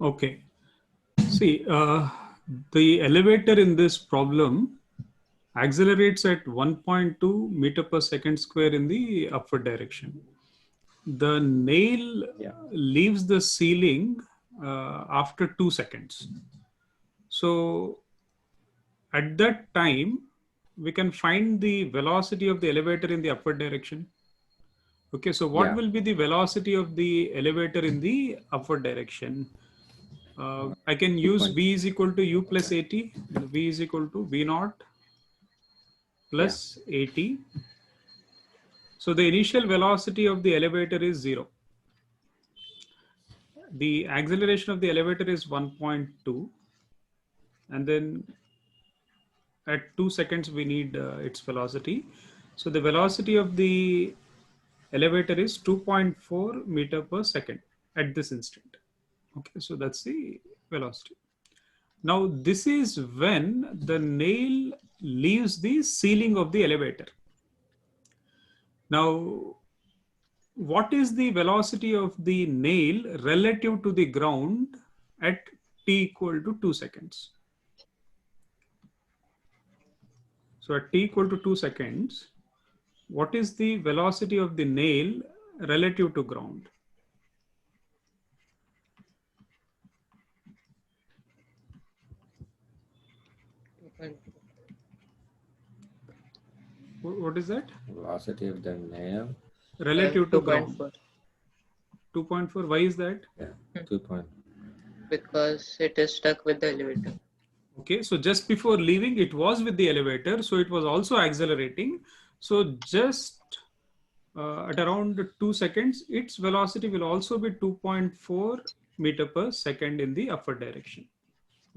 Okay. See, the elevator in this problem accelerates at 1.2 meter per second square in the upward direction. The nail Yeah. leaves the ceiling after 2 seconds. So at that time, we can find the velocity of the elevator in the upward direction. Okay, so what Yeah. will be the velocity of the elevator in the upward direction? I can use V is equal to U plus 2.4. AT. V is equal to V naught Yeah. plus AT. So the initial velocity of the elevator is 0. The acceleration of the elevator is 1.2. And then at 2 seconds, we need its velocity. So the velocity of the elevator is 2.4 meter per second at this instant. Okay, so that's the velocity. Now, this is when the nail leaves the ceiling of the elevator. Now, what is the velocity of the nail relative to the ground at t equal to 2 seconds? So, at t equal to 2 seconds, what is the velocity of the nail relative to ground? What is that? Velocity of the nail. Relative to ground. 2.4. 2.4. Why is that? Yeah. 2 point. Because it is stuck with the elevator. Okay, so just before leaving, it was with the elevator, so it was also accelerating. So just at around 2 seconds, its velocity will also be 2.4 meter per second in the upward direction.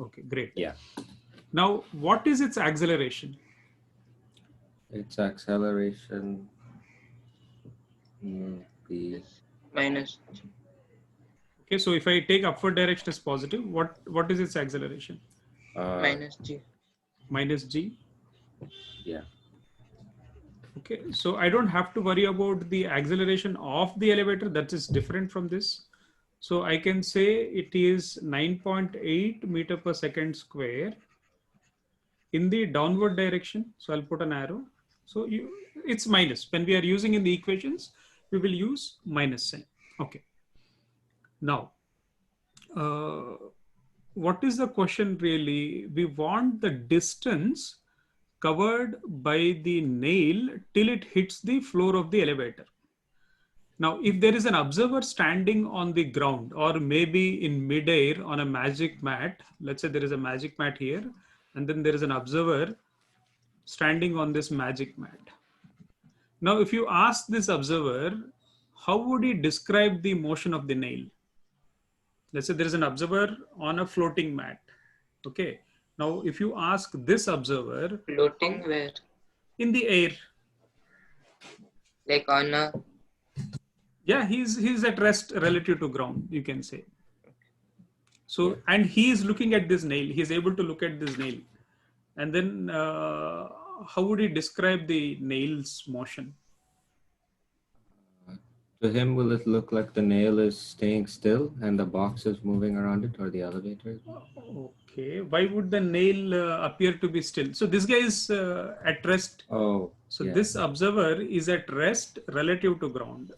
Okay, great. Yeah. Now, what is its acceleration? Its acceleration be Minus Okay, so if I take upward direction as positive, what is its acceleration? minus g. Minus g. Yeah. Okay, so I don't have to worry about the acceleration of the elevator. That is different from this. So I can say it is 9.8 meter per second square in the downward direction. So I'll put an arrow. So it's minus. When we are using in the equations, we will use minus sign. Okay. Now, what is the question really? We want the distance covered by the nail till it hits the floor of the elevator. Now, if there is an observer standing on the ground or maybe in midair on a magic mat, let's say there is a magic mat here, and then there is an observer standing on this magic mat. Now, if you ask this observer, how would he describe the motion of the nail? Let's say there is an observer on a floating mat. Okay. Now, if you ask this observer, Floating where? in the air, Like on a. yeah, he's at rest relative to ground, you can say. So, Yeah. and he is looking at this nail. He is able to look at this nail. And then how would he describe the nail's motion? To him, will it look like the nail is staying still and the box is moving around it, or the elevator is moving? Okay. Why would the nail appear to be still? So this guy is at rest. Oh, So yeah. this observer is at rest relative to ground.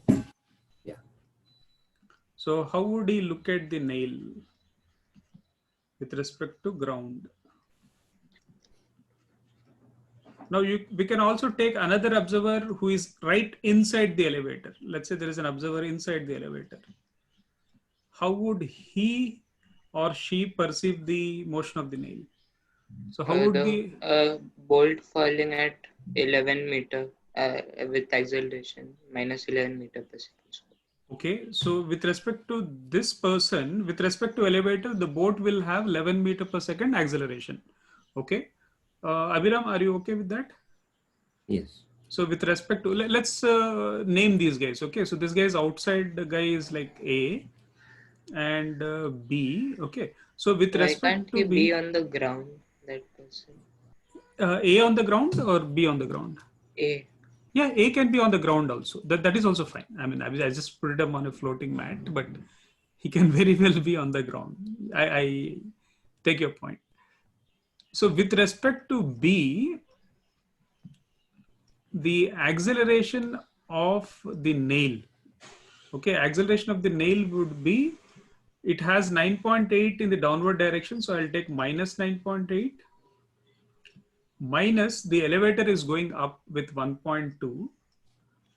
Yeah. So how would he look at the nail with respect to ground? Now we can also take another observer who is right inside the elevator. Let's say there is an observer inside the elevator. How would he or she perceive the motion of the nail? So how would the bolt falling at 11 meter with acceleration minus 11 meter per second. Okay, so with respect to this person, with respect to elevator, the boat will have 11 meter per second acceleration. Okay, Abhiram, are you okay with that? Yes. So with respect to, let's name these guys. Okay, so this guy is outside, the guy is like A and B. Okay, so with Why respect can't to he be B, on the ground, that person? A on the ground or B on the ground? A. Yeah, A can be on the ground also. That is also fine. I mean, I just put it up on a floating mat, but he can very well be on the ground. I take your point. So with respect to B, the acceleration of the nail, okay, acceleration of the nail would be, it has 9.8 in the downward direction. So I'll take minus 9.8 minus the elevator is going up with 1.2.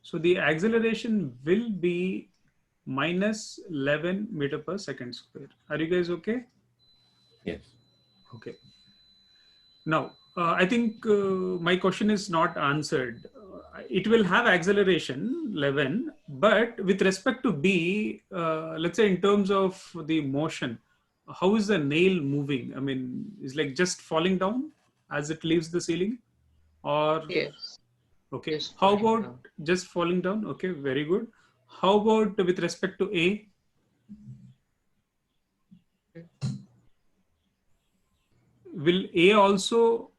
So the acceleration will be minus 11 meter per second square. Are you guys okay? Yes. Okay. Now, I think my question is not answered. It will have acceleration 11, but with respect to B, let's say in terms of the motion, how is the nail moving? I mean, is like just falling down as it leaves the ceiling, or Yes. okay? Just How falling about down. just falling down? Okay, very good. How about with respect to A? Will A also,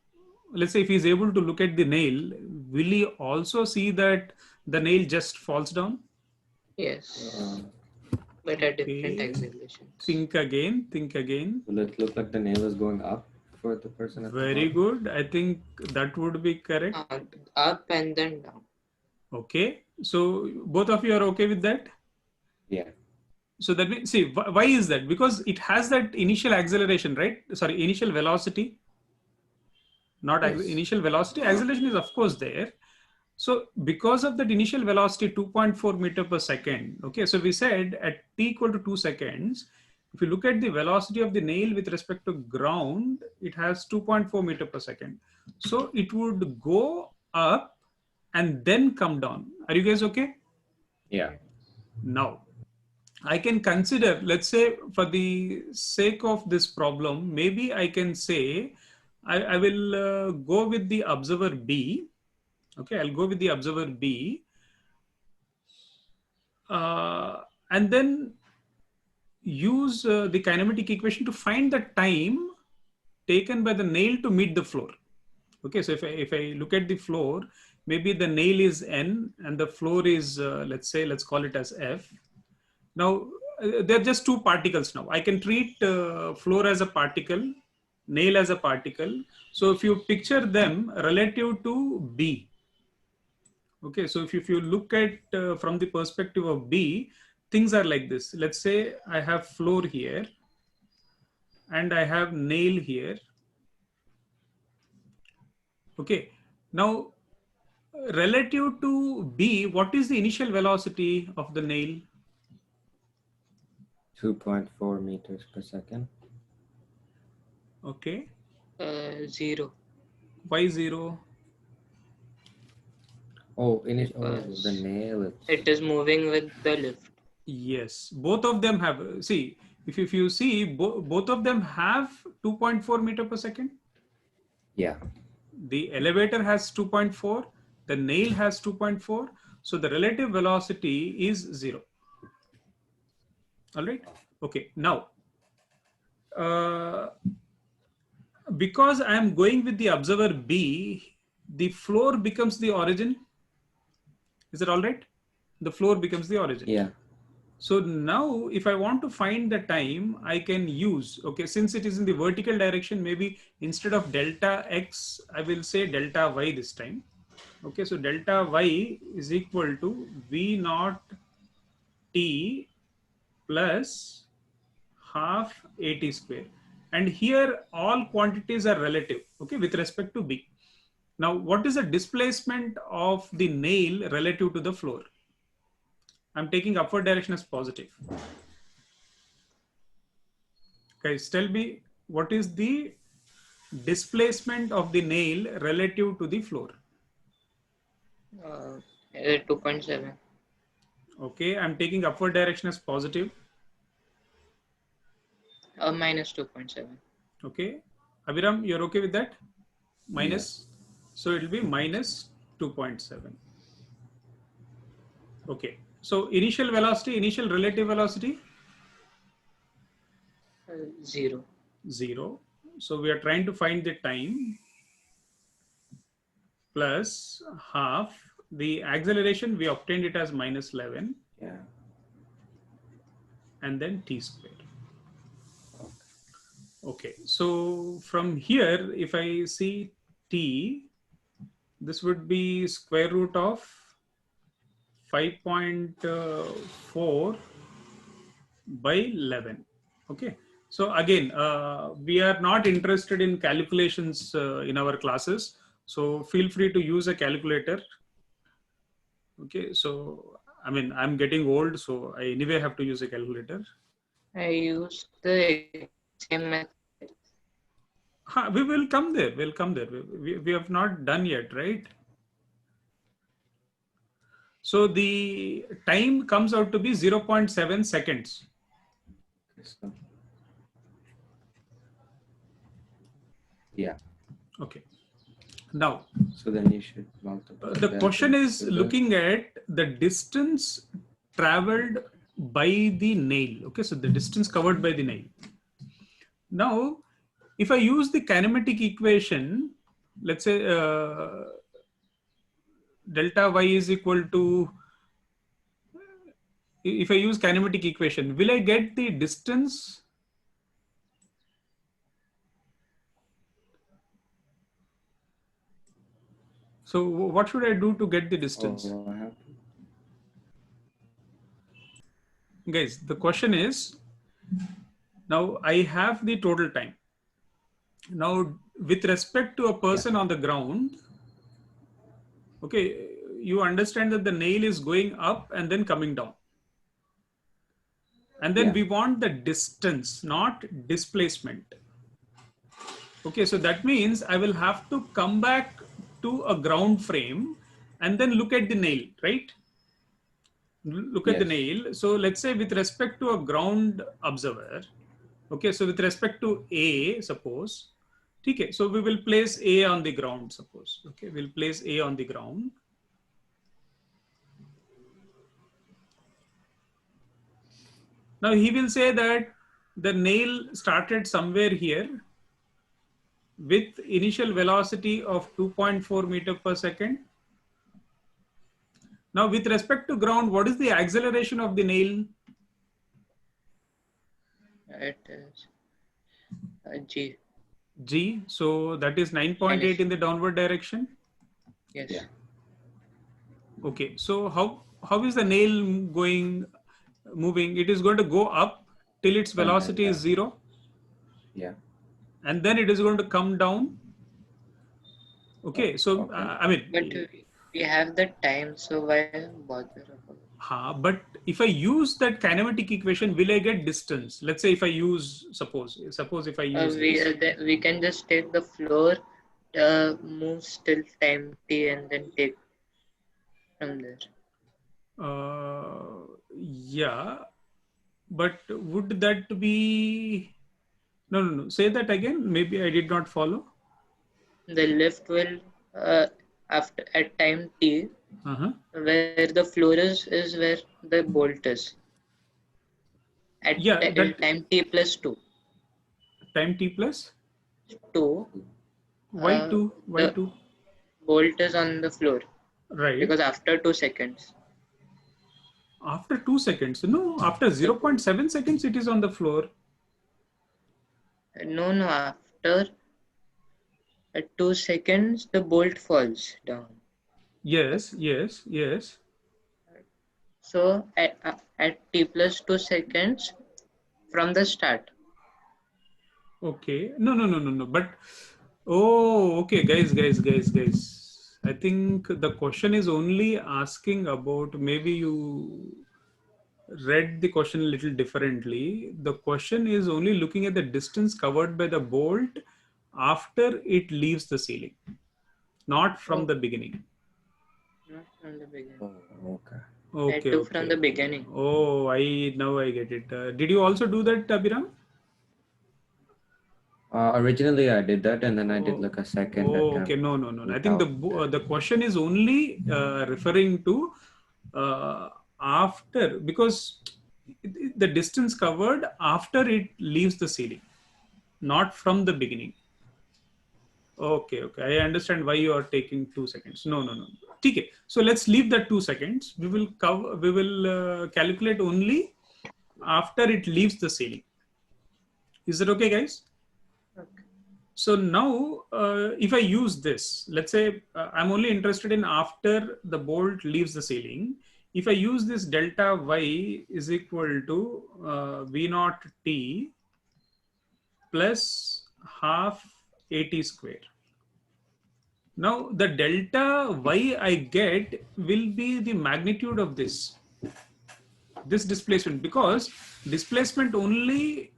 let's say if he's able to look at the nail, will he also see that the nail just falls down? Yes. But at different Okay. accelerations. Think again, think again. Will it look like the nail is going up for the person at the Very bottom? good. I think that would be correct. Up and then down. Okay. So both of you are okay with that? Yeah. So that means, see, why is that? Because it has that initial acceleration, right? Sorry, initial velocity, not Yes. initial velocity. Acceleration is of course there. So because of that initial velocity, 2.4 meter per second. Okay. So we said at t equal to 2 seconds, if you look at the velocity of the nail with respect to ground, it has 2.4 meter per second. So it would go up and then come down. Are you guys okay? Yeah. Now, I can consider, let's say for the sake of this problem, maybe I can say, I will go with the observer B. Okay, I'll go with the observer B. And then use the kinematic equation to find the time taken by the nail to meet the floor. Okay, so if I look at the floor, maybe the nail is N and the floor is, let's call it as F. Now, they're just two particles now. I can treat floor as a particle, nail as a particle. So if you picture them relative to B, okay, so if you look at from the perspective of B, things are like this. Let's say I have floor here and I have nail here. Okay, now relative to B, what is the initial velocity of the nail? 2.4 meters per second. Okay, 0. why 0? Oh, the Because nail. it is moving with the lift. Yes, both of them have, see, if you see, both of them have 2.4 meter per second. Yeah. The elevator has 2.4, the nail has 2.4. So the relative velocity is 0. All right. Okay. Now, because I am going with the observer B, the floor becomes the origin. Is it all right? The floor becomes the origin. Yeah. So now if I want to find the time, I can use, okay, since it is in the vertical direction, maybe instead of delta X, I will say delta Y this time. Okay, so delta Y is equal to V naught T plus half AT square. And here all quantities are relative, okay, with respect to B. Now, what is the displacement of the nail relative to the floor? I'm taking upward direction as positive. Guys, tell me what is the displacement of the nail relative to the floor? 2.7. Okay, I'm taking upward direction as positive. Minus 2.7. Okay, Abhiram, you're okay with that? Minus, Yeah. so it will be minus 2.7. Okay, so initial velocity, initial relative velocity? 0. 0. So we are trying to find the time plus half. The acceleration, we obtained it as minus 11. Yeah. and then t square. Okay, so from here, if I see t, this would be square root of 5.4 by 11. Okay, so again, we are not interested in calculations in our classes, so feel free to use a calculator. Okay, so I mean, I'm getting old, so I anyway have to use a calculator. I used the same method. We will come there. We'll come there. We have not done yet, right? So the time comes out to be 0.7 seconds. So, yeah. Okay. Now, So then you should multiply. the that question is into the- looking at the distance traveled by the nail. Okay, so the distance covered by the nail. Now, if I use the kinematic equation, let's say delta y is equal to, if I use kinematic equation, will I get the distance? So what should I do to get the distance? Oh, I have to. Guys, the question is, now I have the total time. Now, with respect to a person on the ground, okay, you understand that the nail is going up and then coming down. And then Yeah. we want the distance, not displacement. Okay, so that means I will have to come back to a ground frame and then look at the nail, right? Look at the Yes. nail. So let's say with respect to a ground observer, okay, so with respect to A, suppose, okay, so we will place A on the ground, suppose, okay, we'll place A on the ground. Now he will say that the nail started somewhere here with initial velocity of 2.4 meter per second. Now with respect to ground, what is the acceleration of the nail? It is G. G, so that is 9.8 in the downward direction. Yes. Yeah. Okay, so how is the nail moving? It is going to go up till its velocity is 0, Yeah. and then it is going to come down. Okay, so Okay. I mean, But we have the time, so why bother about? but if I use that kinematic equation, will I get distance? Let's say if I use, suppose if I use this. We can just take the floor, move till time t, and then take from there. Yeah, but would that be, no, say that again, maybe I did not follow. The lift will after at time t, Uh-huh. where the floor is where the bolt is. At Yeah, that time t plus 2. time t plus 2. why 2 why The 2, bolt is on the floor right? because after 2 seconds. After 2 seconds, no, after 0.7 seconds it is on the floor. No, after 2 seconds the bolt falls down. Yes. So at t plus 2 seconds from the start. Okay, no, but okay, guys, I think the question is only asking about, maybe you read the question a little differently. The question is only looking at the distance covered by the bolt after it leaves the ceiling, not from the beginning. Not from the beginning. Oh, okay. I took from the beginning. Oh, now I get it. Did you also do that, Abhiram? Originally, I did that, and then I did like a second attempt. Okay, no. I think the question is only referring to after, because the distance covered after it leaves the ceiling, not from the beginning. Okay, I understand why you are taking 2 seconds. No. Okay, so let's leave that 2 seconds. We will calculate only after it leaves the ceiling. Is that okay, guys? Okay. So now, if I use this, let's say I'm only interested in after the bolt leaves the ceiling. If I use this delta y is equal to V naught T plus half AT square. Now the delta y I get will be the magnitude of this displacement, because displacement only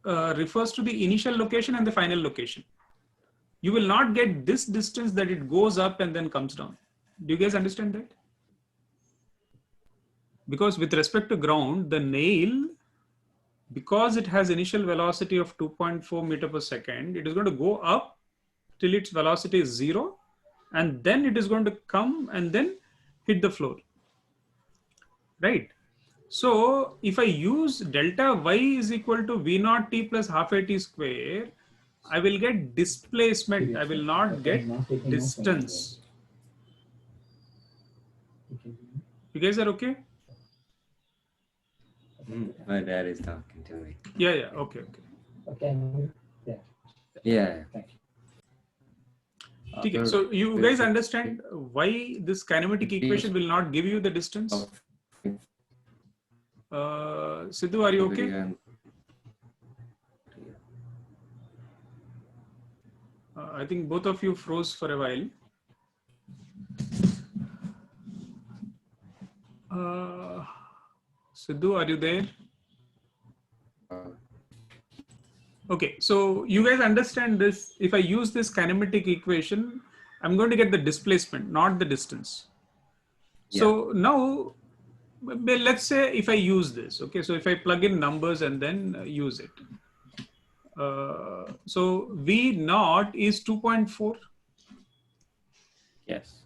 refers to the initial location and the final location. You will not get this distance that it goes up and then comes down. Do you guys understand that? Because with respect to ground, the nail, because it has initial velocity of 2.4 meter per second, it is going to go up till its velocity is 0, and then it is going to come and then hit the floor, right? So if I use delta y is equal to V naught T plus half AT square, I will get displacement. I will not get distance. You guys are okay? My dad is talking to me. Yeah, yeah, okay, okay. Okay. Yeah. Yeah. Okay, so you guys understand why this kinematic equation will not give you the distance? Sidhu, are you okay? I think both of you froze for a while. Sidhu, are you there? Okay, so you guys understand this. If I use this kinematic equation, I'm going to get the displacement, not the distance. So now, let's say if I use this, okay, so if I plug in numbers and then use it. So V naught is 2.4. Yes.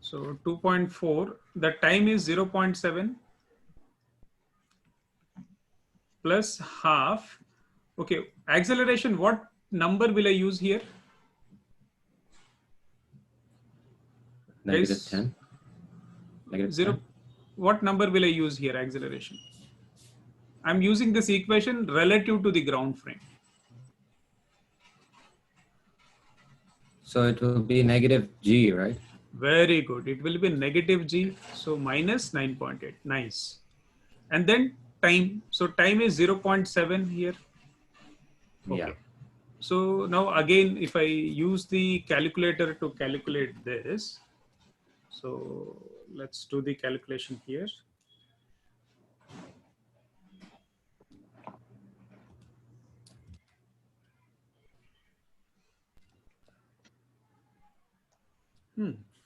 So 2.4, the time is 0.7 plus half. Okay, acceleration, what number will I use here? Negative Guys, 10. Negative 0. 10. What number will I use here, acceleration? I'm using this equation relative to the ground frame. So it will be negative g, right? Very good. It will be negative g. So minus 9.8. Nice. And then time. So time is 0.7 here. Okay. Yeah. So now again, if I use the calculator to calculate this, so let's do the calculation here.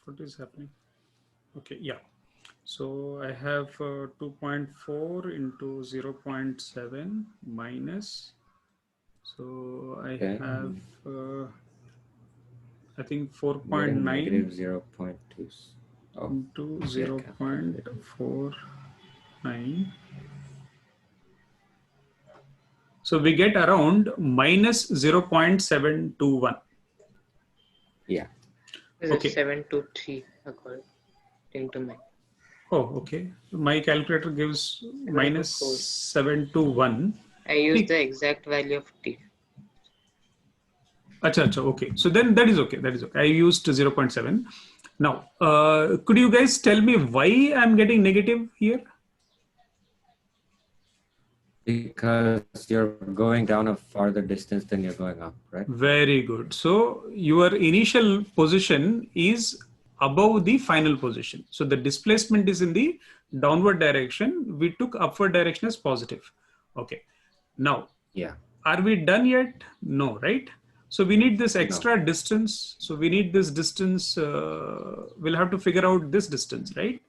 What is happening? Okay, yeah. So I have 2.4 into 0.7 minus. So I have, I think 4.9 negative 0.2 into 0.49. So we get around minus 0.721. Yeah. Okay. 723 according to my. Oh, okay. My calculator gives minus 721. I use the exact value of T. Acha, acha, okay. So then that is okay. That is okay. I used 0.7. Now, could you guys tell me why I'm getting negative here? Because you're going down a farther distance than you're going up, right? Very good. So your initial position is above the final position. So the displacement is in the downward direction. We took upward direction as positive. Okay. Now, Yeah. are we done yet? No, right? So we need this extra distance. So we need this distance. We'll have to figure out this distance, right?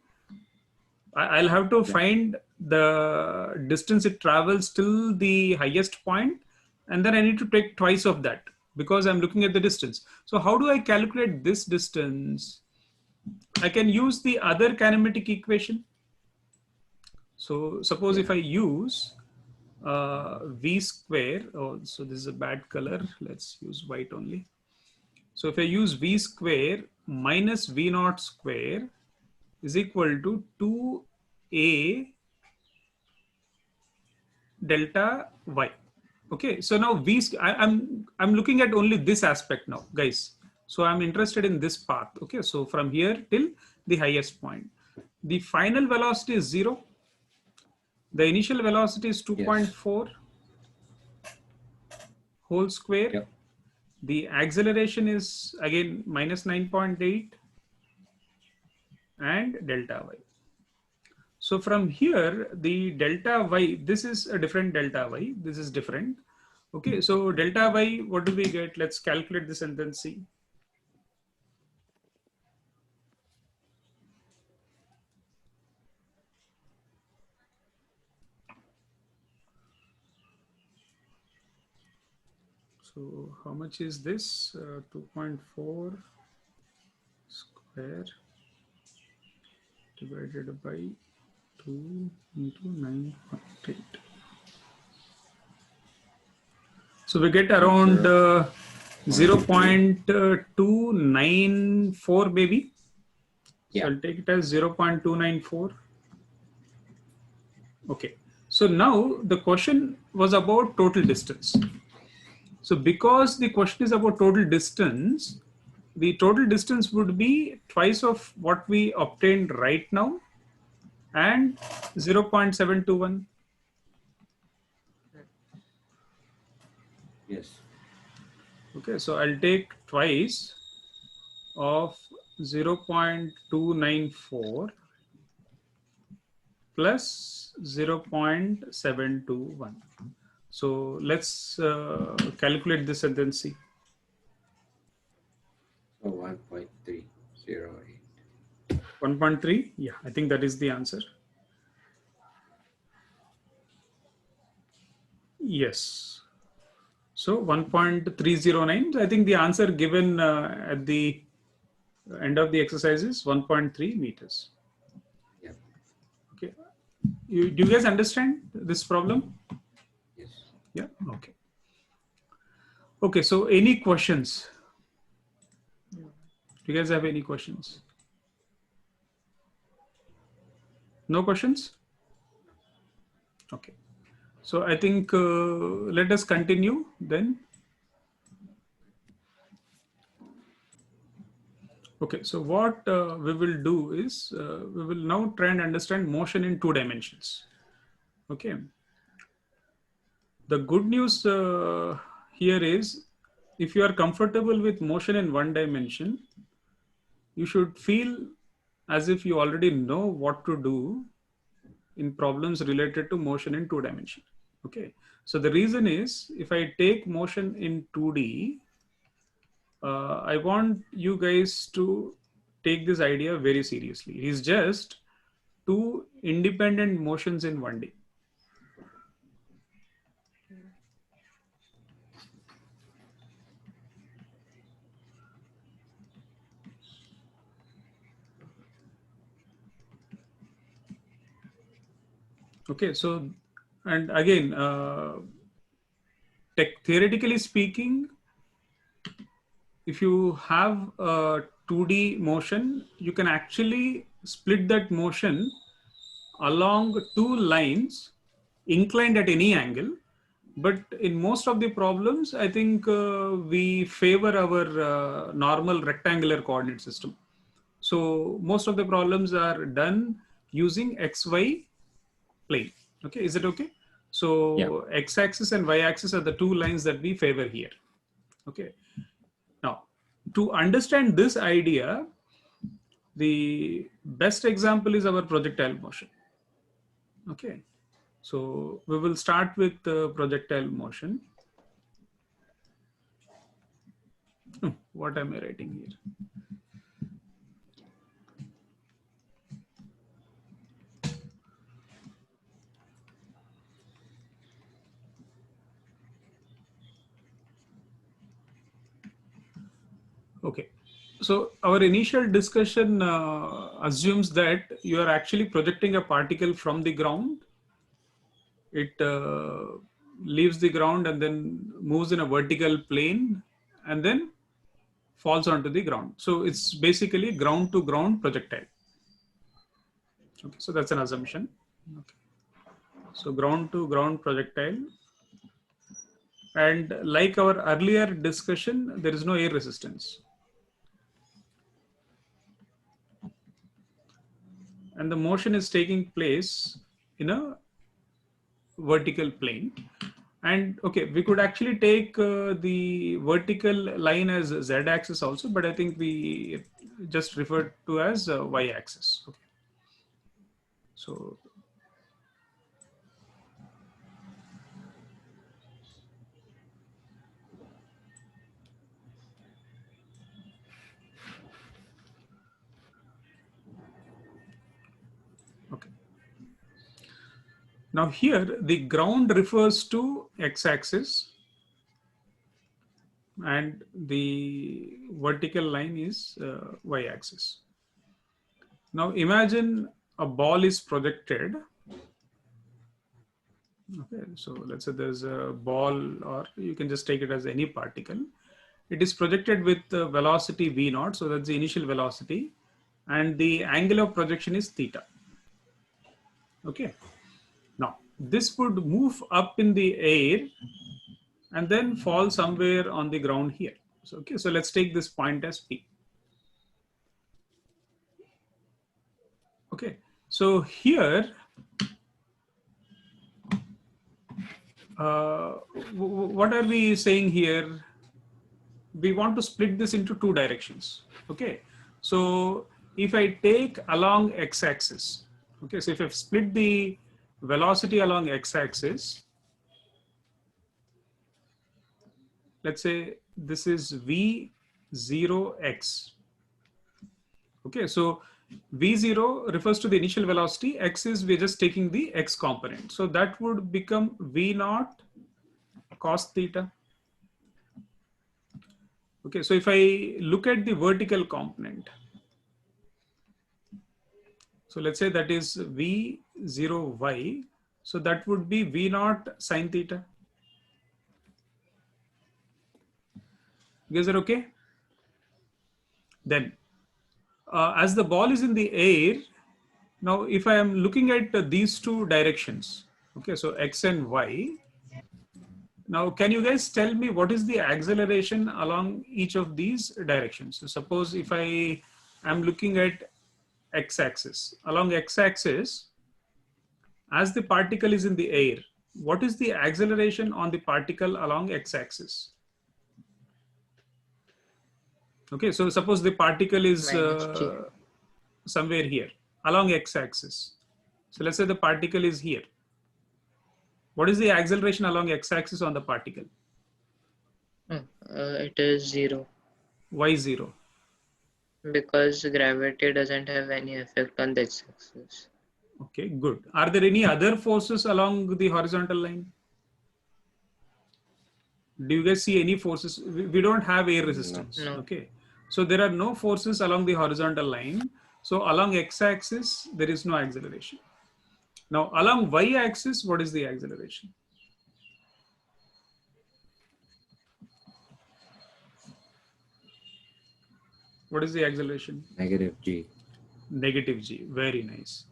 I'll have to find the distance it travels till the highest point, and then I need to take twice of that because I'm looking at the distance. So how do I calculate this distance? I can use the other kinematic equation. So suppose if I use V square, oh, so this is a bad color. Let's use white only. So if I use V square minus V naught square is equal to 2 A delta y. Okay, so now I'm looking at only this aspect now, guys. So I'm interested in this path. Okay, so from here till the highest point, the final velocity is 0. The initial velocity is 2.4 whole square. Yep. The acceleration is again minus 9.8 and delta y. So from here, the delta y, this is a different delta y. This is different. Okay, so delta y, what do we get? Let's calculate this and then see. So how much is this? 2.4 square divided by 2 into 9.8. So we get around 0.294 maybe. Yeah. So I'll take it as 0.294. Okay. So now the question was about total distance. So because the question is about total distance, the total distance would be twice of what we obtained right now and 0.721. Yes. Okay, so I'll take twice of 0.294 plus 0.721. So let's calculate this and then see. So 1.308. 1.3, yeah, I think that is the answer. Yes. So 1.309, I think the answer given at the end of the exercise is 1.3 meters. Yeah. Okay. Do you guys understand this problem? Yes. Yeah, okay. Okay, so any questions? Do you guys have any questions? No questions? Okay. So I think let us continue then. Okay, so what we will do is we will now try and understand motion in 2 dimensions. Okay. The good news here is if you are comfortable with motion in 1 dimension, you should feel as if you already know what to do in problems related to motion in 2 dimension. Okay. So the reason is if I take motion in 2D, I want you guys to take this idea very seriously. It is just 2 independent motions in 1D. Okay, so, and again, theoretically speaking, if you have a 2D motion, you can actually split that motion along 2 lines inclined at any angle. But in most of the problems, I think we favor our normal rectangular coordinate system. So most of the problems are done using XY plane. Okay, is it okay? So Yeah. X-axis and Y-axis are the 2 lines that we favor here. Okay. Now, to understand this idea, the best example is our projectile motion. Okay. So we will start with projectile motion. What am I writing here? Okay. So our initial discussion assumes that you are actually projecting a particle from the ground. It leaves the ground and then moves in a vertical plane and then falls onto the ground. So it's basically ground to ground projectile. Okay, so that's an assumption. Okay. So ground to ground projectile. And like our earlier discussion, there is no air resistance. And the motion is taking place in a vertical plane. And okay, we could actually take the vertical line as z axis also, but I think we just refer to as y axis. Okay. So okay. Now here the ground refers to x axis and the vertical line is y axis. Now imagine a ball is projected. Okay, so let's say there's a ball, or you can just take it as any particle. It is projected with velocity v naught, so that's the initial velocity, and the angle of projection is theta. Okay, now this would move up in the air and then fall somewhere on the ground here. So okay, so let's take this point as P. Okay, so here what are we saying here? We want to split this into two directions. Okay, so if I take along x-axis, okay, so if I've split the velocity along x-axis, let's say this is v0x. Okay, so v0 refers to the initial velocity, x is we're just taking the x component. So that would become v0 cos theta. Okay, so if I look at the vertical component, so let's say that is v0y, so that would be v0 sine theta. You guys are okay? Then as the ball is in the air, now if I am looking at these two directions, okay, so x and y, now can you guys tell me what is the acceleration along each of these directions? So suppose if I am looking at x-axis, along x-axis, as the particle is in the air, what is the acceleration on the particle along x-axis? Okay, so suppose the particle is somewhere here along x-axis. So let's say the particle is here. What is the acceleration along x-axis on the particle? It is 0. Why 0? Because gravity doesn't have any effect on the x-axis. Okay, good. Are there any other forces along the horizontal line? Do you guys see any forces? We don't have air resistance. No. Okay, so there are no forces along the horizontal line. So along x-axis, there is no acceleration. Now along y-axis, what is the acceleration? What is the acceleration? Negative g. Negative g. Very nice.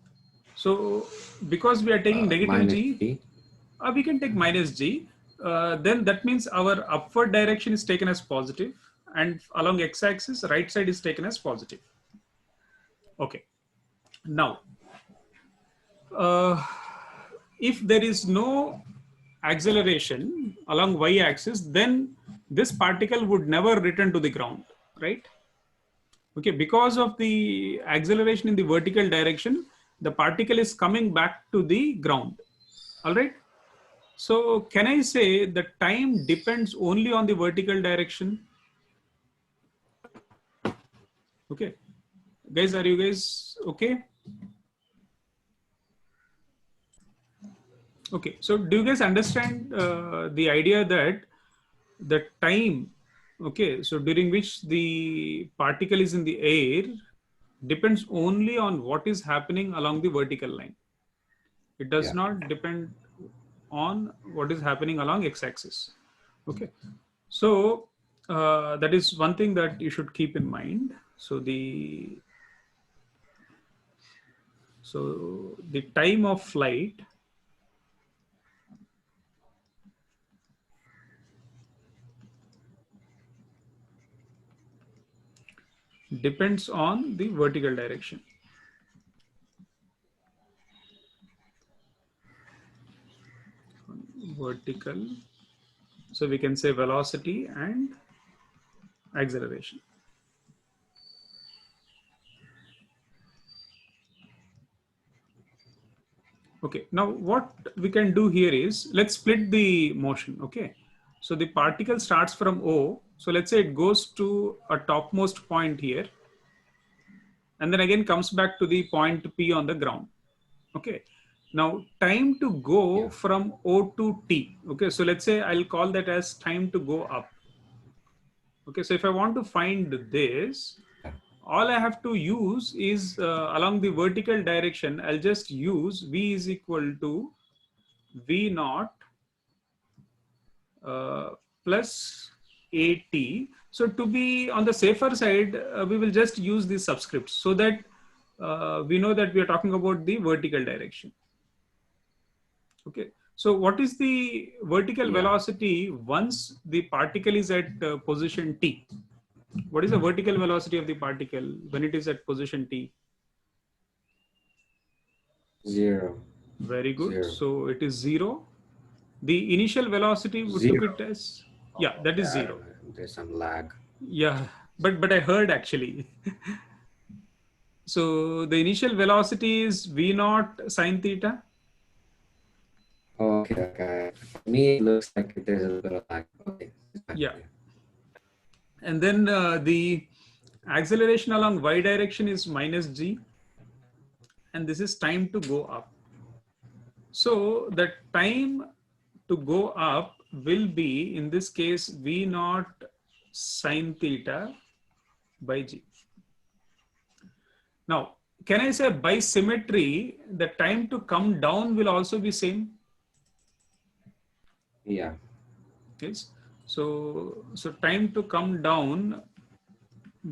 So because we are taking negative g, we can take minus g. Then that means our upward direction is taken as positive, and along x-axis, right side is taken as positive. Okay. Now, if there is no acceleration along y-axis, then this particle would never return to the ground, right? Okay, because of the acceleration in the vertical direction, the particle is coming back to the ground. All right. So can I say the time depends only on the vertical direction? Okay. Guys, are you guys okay? Okay. So do you guys understand the idea that the time, okay, so during which the particle is in the air depends only on what is happening along the vertical line. It does not depend on what is happening along x-axis. Okay, so that is one thing that you should keep in mind. So So the time of flight depends on the vertical direction. Vertical. So we can say velocity and acceleration. Okay, now what we can do here is, let's split the motion. Okay, so the particle starts from O. So let's say it goes to a topmost point here, and then again comes back to the point P on the ground. Okay, now time to go Yeah. from O to T. Okay, so let's say I'll call that as time to go up. Okay, so if I want to find this, all I have to use is along the vertical direction, I'll just use V is equal to V naught plus AT. So to be on the safer side, we will just use these subscripts so that we know that we are talking about the vertical direction. Okay. So what is the vertical Yeah. velocity once the particle is at position T? What is the vertical velocity of the particle when it is at position T? 0. Very good. 0. So it is 0. The initial velocity we took 0. it as, yeah, that is Yeah, I 0. don't know. There's some lag. Yeah, but I heard actually. So the initial velocity is V naught sine theta. Oh, okay, okay. For me, it looks like there's a little bit of lag. Okay. Yeah. And then the acceleration along y direction is minus g. And this is time to go up. So the time to go up will be, in this case, V naught sine theta by g. Now, can I say by symmetry, the time to come down will also be same? Yeah. Yes. So time to come down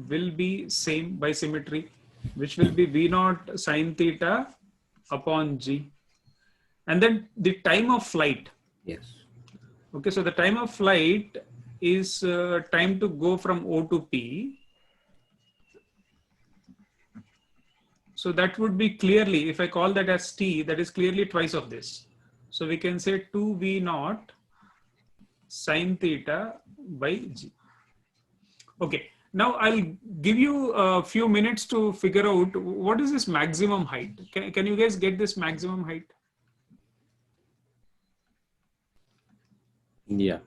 will be same by symmetry, which will be V naught sine theta upon g. And then the time of flight. Yes. Okay, so the time of flight is time to go from O to P. So that would be clearly, if I call that as T, that is clearly twice of this. So we can say 2V naught sine theta by G. Okay, now I'll give you a few minutes to figure out what is this maximum height. Can you guys get this maximum height? Yeah.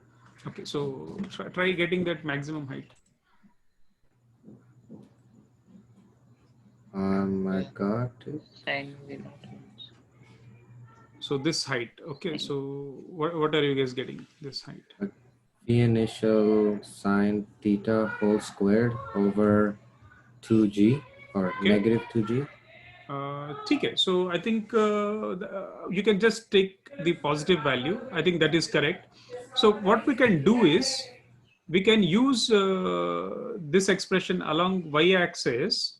Okay, so try getting that maximum height. I got it. Sine V naught. So this height. Okay, so what are you guys getting? This height. V initial sine theta whole squared over 2g or Okay. negative 2g. Okay, so I think you can just take the positive value. I think that is correct. So what we can do is we can use this expression along y-axis.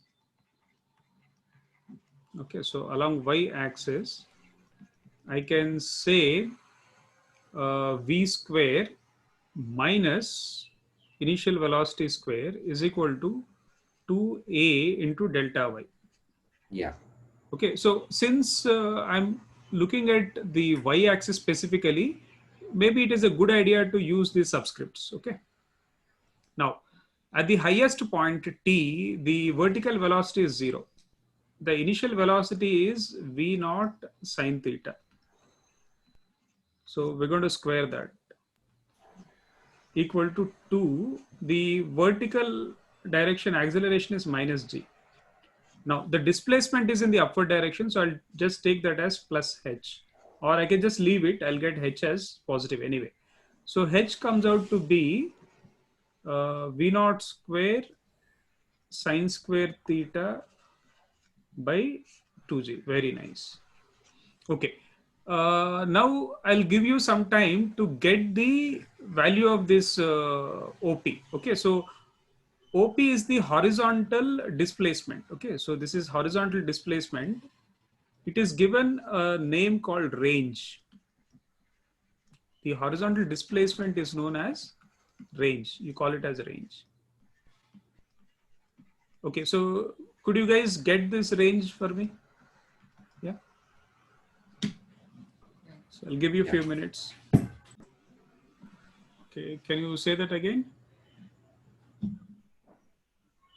Okay, so along y-axis, I can say v square minus initial velocity square is equal to 2a into delta y. Yeah. Okay, so since I'm looking at the y-axis specifically, maybe it is a good idea to use these subscripts. Okay. Now, at the highest point t, the vertical velocity is 0. The initial velocity is v naught sine theta. So we're going to square that, equal to 2. The vertical direction acceleration is minus g. Now the displacement is in the upward direction, so I'll just take that as plus h, or I can just leave it. I'll get h as positive anyway. So h comes out to be v naught square sine square theta by 2g. Very nice. Okay. Now I'll give you some time to get the value of this OP. Okay, so OP is the horizontal displacement. Okay, so this is horizontal displacement. it is given a name called range. The horizontal displacement is known as range. You call it as a range. Okay, so could you guys get this range for me? Yeah. So I'll give you a few minutes. Okay, can you say that again?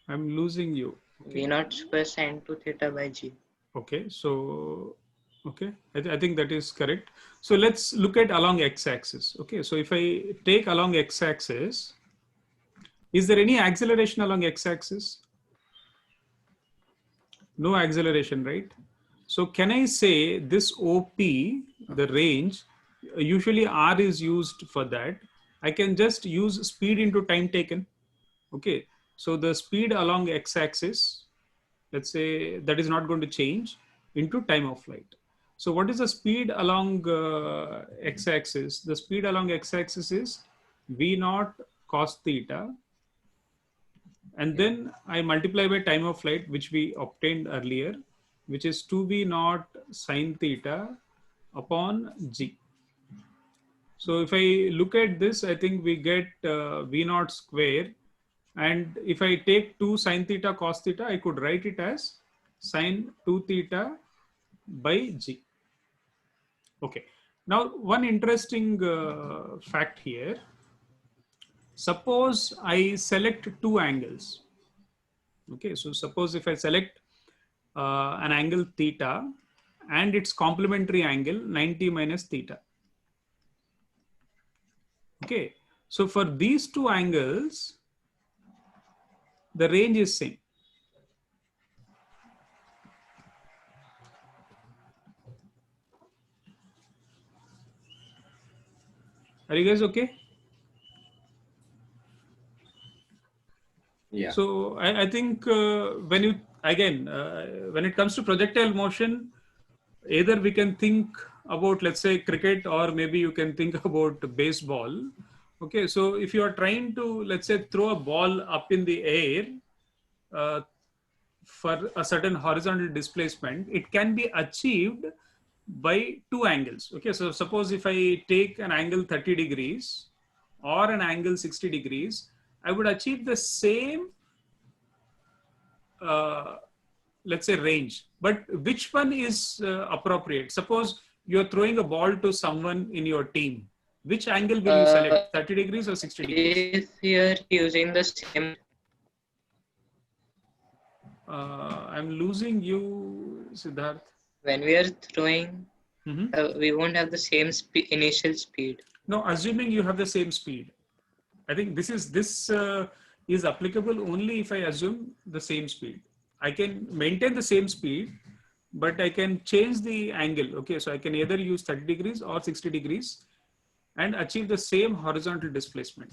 I'm losing you. V naught square sine 2 theta by g. Okay, so okay, I think that is correct. So let's look at along x-axis. Okay, so if I take along x-axis, is there any acceleration along x-axis? No acceleration, right? So can I say this OP, the range, usually R is used for that. I can just use speed into time taken. Okay, so the speed along x-axis, let's say that is not going to change into time of flight. So what is the speed along x-axis? The speed along x-axis is V naught cos theta. And then I multiply by time of flight, which we obtained earlier, which is 2V naught sine theta upon G. So if I look at this, I think we get V naught square. And if I take 2 sine theta cos theta, I could write it as sine 2 theta by G. Okay. Now, one interesting fact here. Suppose I select two angles. Okay, so suppose if I select an angle theta and its complementary angle 90 minus theta. Okay, so for these two angles, the range is same. Are you guys okay? Yeah. So I think when you, again, when it comes to projectile motion, either we can think about, let's say, cricket, or maybe you can think about baseball. Okay, so if you are trying to, let's say, throw a ball up in the air for a certain horizontal displacement, it can be achieved by two angles. Okay, so suppose if I take an angle 30 degrees or an angle 60 degrees, I would achieve the same, let's say, range. But which one is appropriate? Suppose you're throwing a ball to someone in your team. Which angle will you select, 30 degrees or 60 degrees? If you're using the same, I'm losing you, Siddharth. when we are throwing, we won't have the same initial speed. No, assuming you have the same speed. I think this is applicable only if I assume the same speed. I can maintain the same speed, but I can change the angle. Okay, so I can either use 30 degrees or 60 degrees and achieve the same horizontal displacement.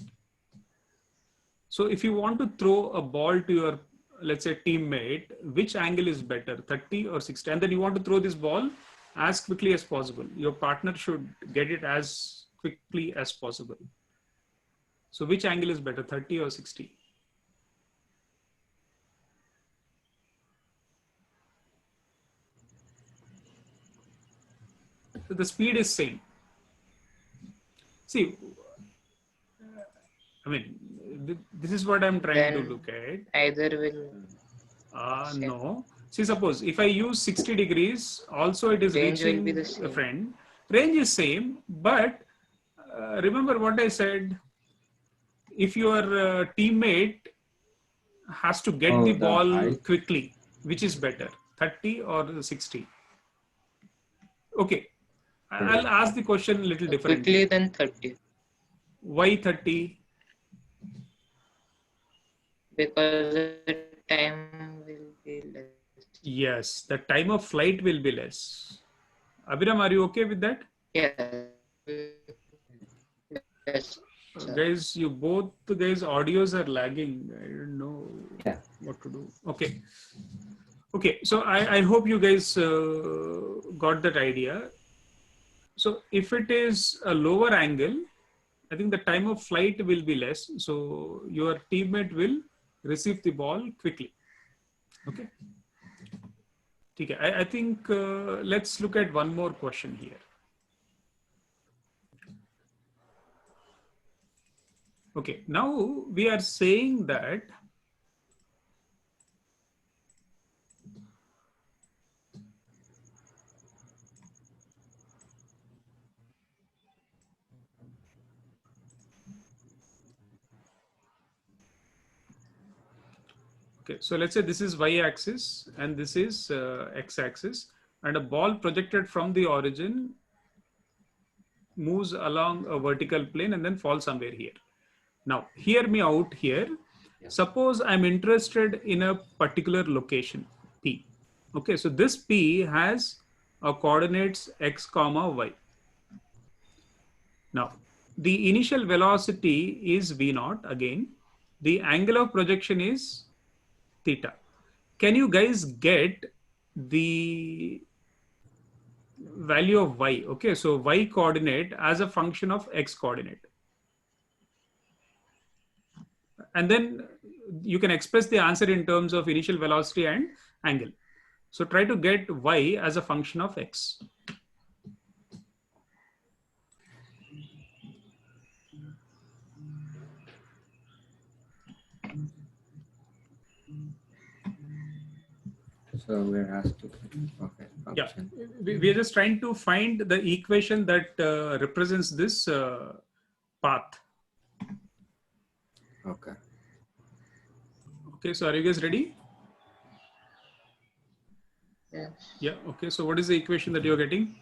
So if you want to throw a ball to your, let's say, teammate, which angle is better, 30 or 60? And then you want to throw this ball as quickly as possible. Your partner should get it as quickly as possible. So which angle is better, 30 or 60? So the speed is same. See, I mean, this is what I'm trying to look at. Either will. No. See, suppose if I use 60 degrees, also it is Range will reaching be the same. a friend. Range is same, but remember what I said. If your teammate has to get the ball quickly, which is better, 30 or 60? Okay, I'll ask the question a little differently. Quickly than 30. Why 30? Because the time will be less. Yes, the time of flight will be less. Abhiram, are you okay with that? Yeah. Yes. Guys, you both guys audios are lagging. I don't know what to do. Okay. Okay, so I hope you guys got that idea. So if it is a lower angle, I think the time of flight will be less. So your teammate will receive the ball quickly. Okay. Okay, I think let's look at one more question here. Okay, now we are saying that okay, so let's say this is y-axis and this is x-axis, and a ball projected from the origin moves along a vertical plane and then falls somewhere here. Now, hear me out here. Suppose I'm interested in a particular location, P. Okay, so this P has a coordinates x comma y. Now, the initial velocity is v naught again. The angle of projection is theta. Can you guys get the value of y? Okay, so y coordinate as a function of x coordinate. And then you can express the answer in terms of initial velocity and angle. So try to get y as a function of x. So we're asked to, okay, Yeah, function. we are just trying to find the equation that represents this path. Okay. Okay, so are you guys ready? Yes. Yeah, okay, so what is the equation that you're getting?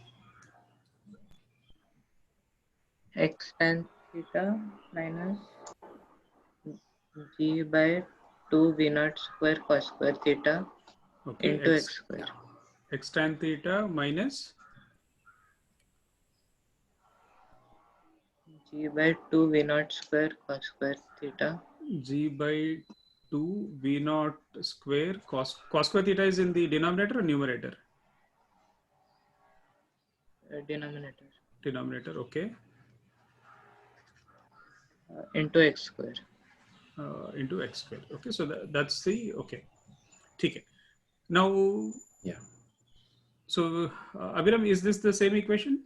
X tan theta minus g by 2 v naught square cos square theta Okay, into x square. x tan theta minus G by 2 v naught square cos square theta. g by 2 v naught square cos square theta is in the denominator or numerator? Denominator Denominator, okay. into x square. Into x square. Okay, so that's the, okay. Okay. Now, Yeah. so Abhiram, is this the same equation?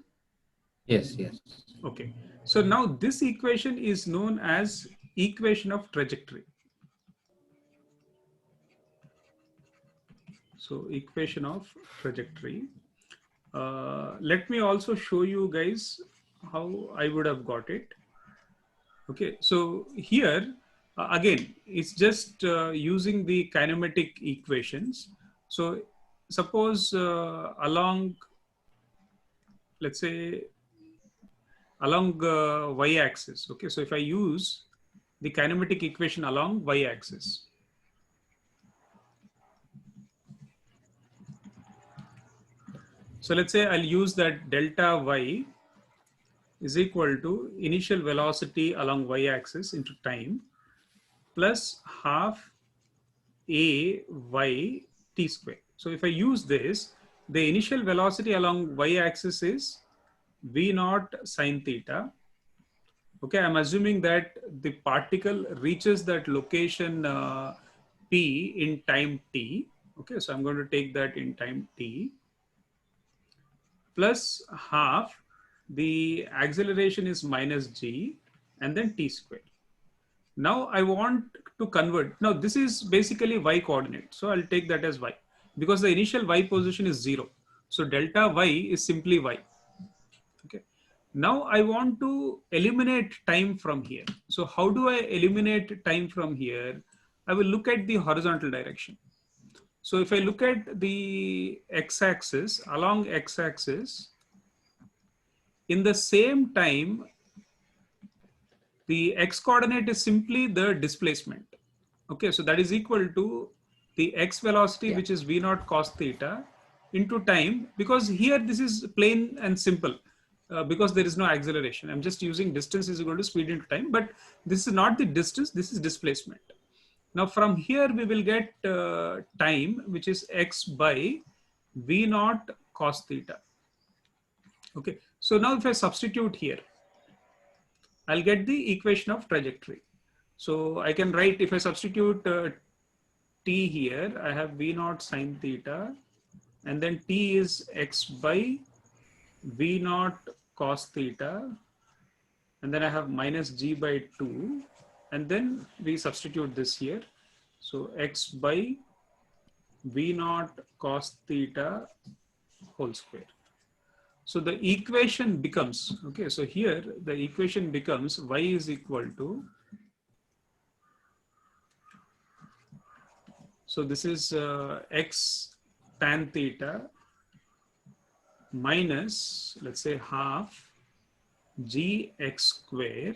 Yes, yes. Okay. So now this equation is known as equation of trajectory. So equation of trajectory. Let me also show you guys how I would have got it. Okay, so here again, it's just using the kinematic equations. So suppose along, let's say along y-axis. Okay, so if I use the kinematic equation along y-axis, so let's say I'll use that delta y is equal to initial velocity along y-axis into time plus half a y t square. So if I use this, the initial velocity along y-axis is v naught sine theta. Okay, I'm assuming that the particle reaches that location P in time t. Okay, so I'm going to take that in time t plus half the acceleration is minus g and then t square. Now I want to convert. Now this is basically y coordinate. So I'll take that as y because the initial y position is 0. So delta y is simply y. Okay. Now I want to eliminate time from here. So how do I eliminate time from here? I will look at the horizontal direction. So if I look at the x-axis, along x-axis, in the same time, the x coordinate is simply the displacement. Okay, so that is equal to the x velocity, which is v naught cos theta into time, because here this is plain and simple because there is no acceleration. I'm just using distance is equal to speed into time, but this is not the distance, this is displacement. Now from here we will get time, which is x by v naught cos theta. Okay, so now if I substitute here, I'll get the equation of trajectory. So I can write, if I substitute t here, I have v naught sine theta and then t is x by v naught cos theta, and then I have minus g by 2, and then we substitute this here. So x by v naught cos theta whole square. So the equation becomes, okay, so here the equation becomes y is equal to, so this is x tan theta minus, let's say, half gx square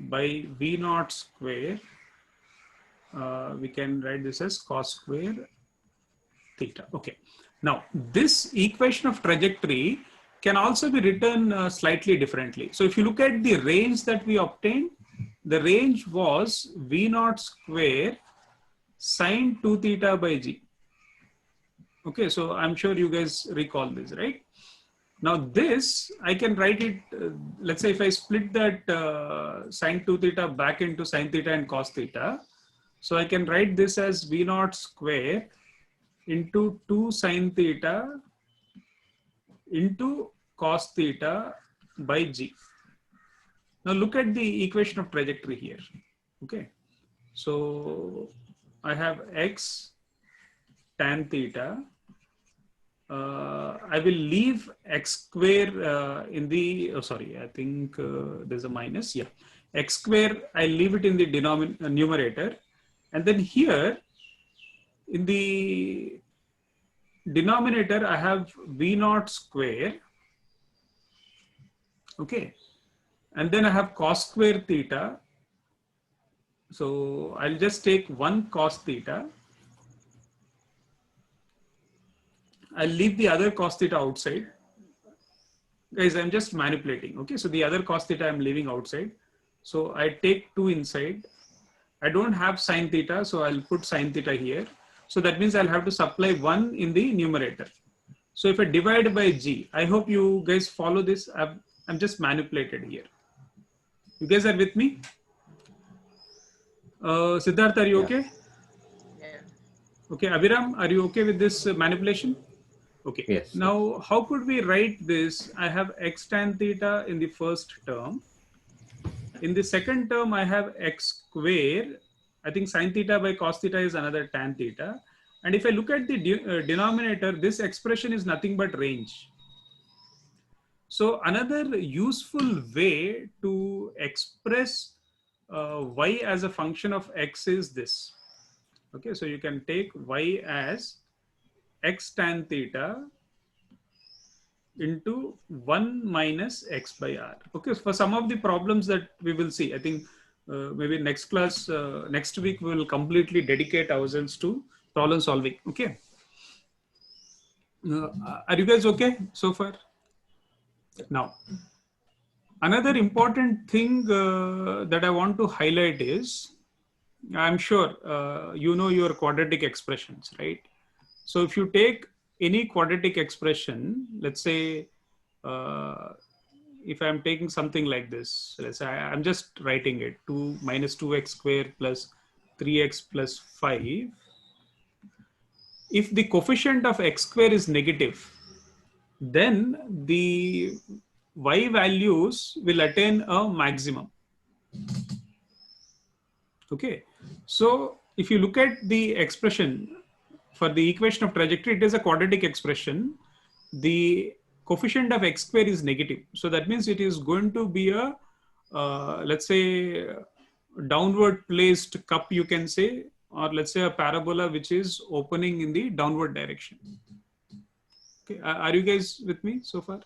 by v naught square. We can write this as cos square theta. Okay. Now, this equation of trajectory can also be written slightly differently. So if you look at the range that we obtained, the range was v naught square sine 2 theta by g. Okay, so I'm sure you guys recall this, right? Now this, I can write it, let's say if I split that sine 2 theta back into sine theta and cos theta, so I can write this as v naught square into 2 sine theta into cos theta by g. Now look at the equation of trajectory here. Okay, so I have x tan theta. I will leave x square in the, oh, sorry, I think there's a minus. Yeah, x square, I leave it in the numerator. And then here in the denominator, I have v naught square. Okay. And then I have cos square theta. So I'll just take one cos theta. I'll leave the other cos theta outside. Guys, I'm just manipulating. Okay. So the other cos theta I'm leaving outside. So I take 2 inside. I don't have sine theta, so I'll put sine theta here. So that means I'll have to supply 1 in the numerator. So if I divide by g, I hope you guys follow this. I'm just manipulated here. You guys are with me? Siddharth, are you okay? Yeah. Okay, Abhiram, are you okay with this manipulation? Okay. Yes. Now, how could we write this? I have x tan theta in the first term. In the second term, I have x square. I think sine theta by cos theta is another tan theta. And if I look at the denominator, this expression is nothing but range. So another useful way to express y as a function of x is this. Okay, so you can take y as x tan theta into 1 minus x by r. Okay, so for some of the problems that we will see, I think maybe next class, next week, we will completely dedicate ourselves to problem solving. Okay. Are you guys okay so far? Now, another important thing that I want to highlight is, I'm sure you know your quadratic expressions, right? So if you take any quadratic expression, let's say, if I'm taking something like this, let's say I'm just writing it, 2 minus 2x square plus 3x plus 5. If the coefficient of x square is negative, then the y values will attain a maximum. Okay, so if you look at the expression for the equation of trajectory, it is a quadratic expression. The coefficient of x square is negative. So that means it is going to be a, let's say, downward placed cup, you can say, or let's say a parabola which is opening in the downward direction. Okay, are you guys with me so far?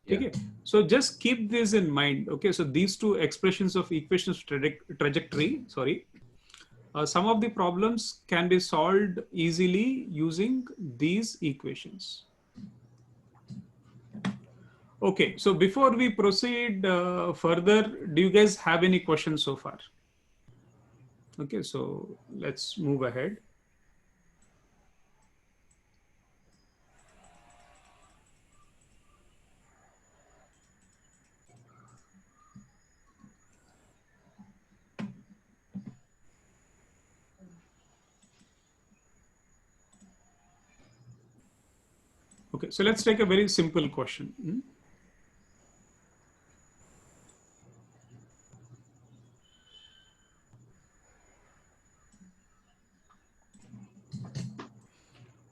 Yeah. Okay, so just keep this in mind. Okay, so these two expressions of equations trajectory, sorry, some of the problems can be solved easily using these equations. Okay, so before we proceed further, do you guys have any questions so far? Okay, so let's move ahead. Okay, so let's take a very simple question.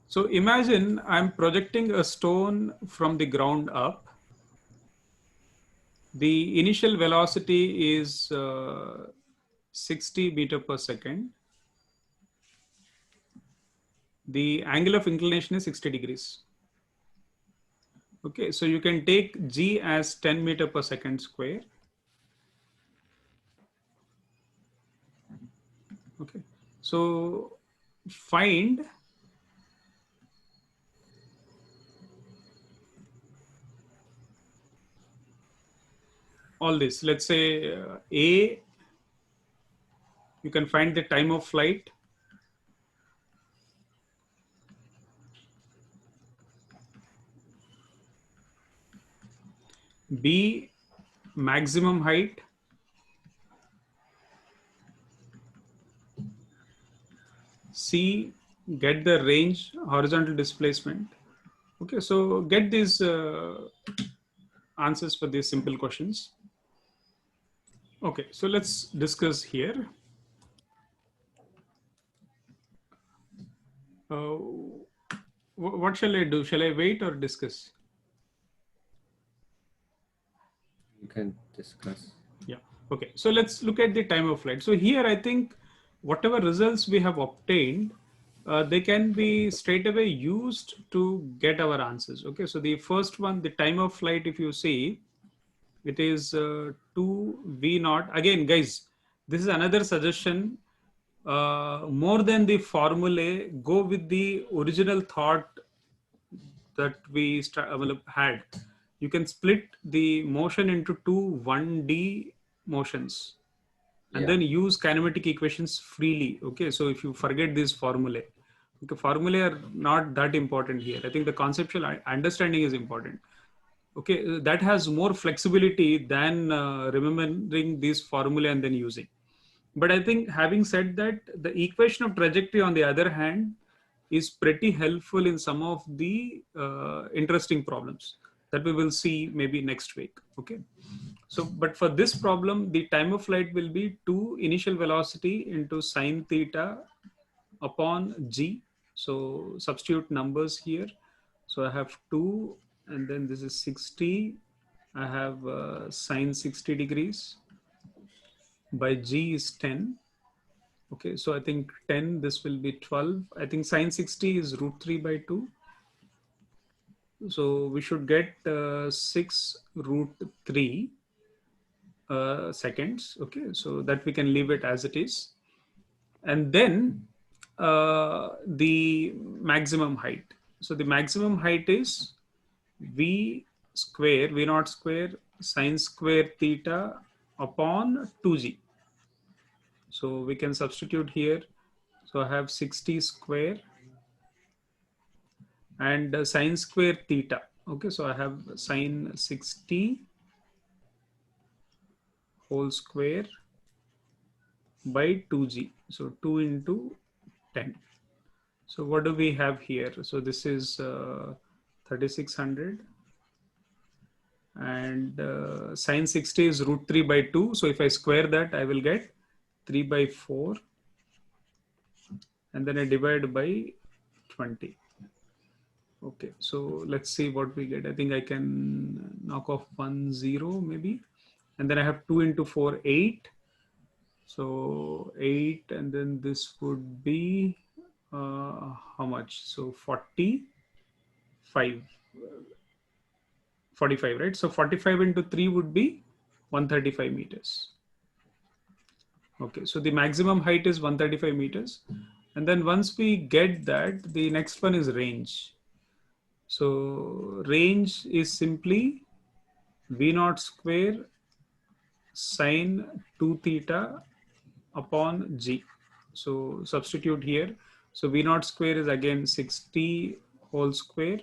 So imagine I'm projecting a stone from the ground up. The initial velocity is 60 meter per second. The angle of inclination is 60 degrees. Okay, so you can take G as 10 meter per second square. Okay, so find all this. Let's say A, you can find the time of flight. B, maximum height. C, get the range, horizontal displacement. Okay, so get these answers for these simple questions. Okay, so let's discuss here. What shall I do? Shall I wait or discuss? You can discuss. Yeah. Okay. So let's look at the time of flight. So here, I think whatever results we have obtained, they can be straight away used to get our answers. Okay. So the first one, the time of flight, if you see, it is 2v0. Again, guys, this is another suggestion. More than the formulae, go with the original thought that we had. You can split the motion into two 1D motions and then use kinematic equations freely. Okay, so if you forget this formulae, okay, formulae are not that important here. I think the conceptual understanding is important. Okay, that has more flexibility than remembering these formulae and then using. But I think having said that, the equation of trajectory on the other hand is pretty helpful in some of the interesting problems that we will see maybe next week. Okay. So, but for this problem, the time of flight will be 2 initial velocity into sine theta upon g. So substitute numbers here. So I have 2 and then this is 60. I have sine 60 degrees by g is 10. Okay, so I think 10, this will be 12. I think sine 60 is root 3 by 2. So we should get 6 root 3 seconds. Okay, so that we can leave it as it is. And then the maximum height. So the maximum height is v square, v naught square, sine square theta upon 2g. So we can substitute here. So I have 60 square and sine square theta. Okay, so I have sine 60 whole square by 2g. So 2 into 10. So what do we have here? So this is 3600 and sine 60 is root 3 by 2. So if I square that, I will get 3 by 4 and then I divide by 20. Okay, so let's see what we get. I think I can knock off 1 0 maybe. And then I have 2 into 4, 8. So 8 and then this would be how much? So 45, 45, right? So 45 into 3 would be 135 meters. Okay, so the maximum height is 135 meters. And then once we get that, the next one is range. So range is simply v naught square sine 2 theta upon g. So substitute here. So v naught square is again 60 whole square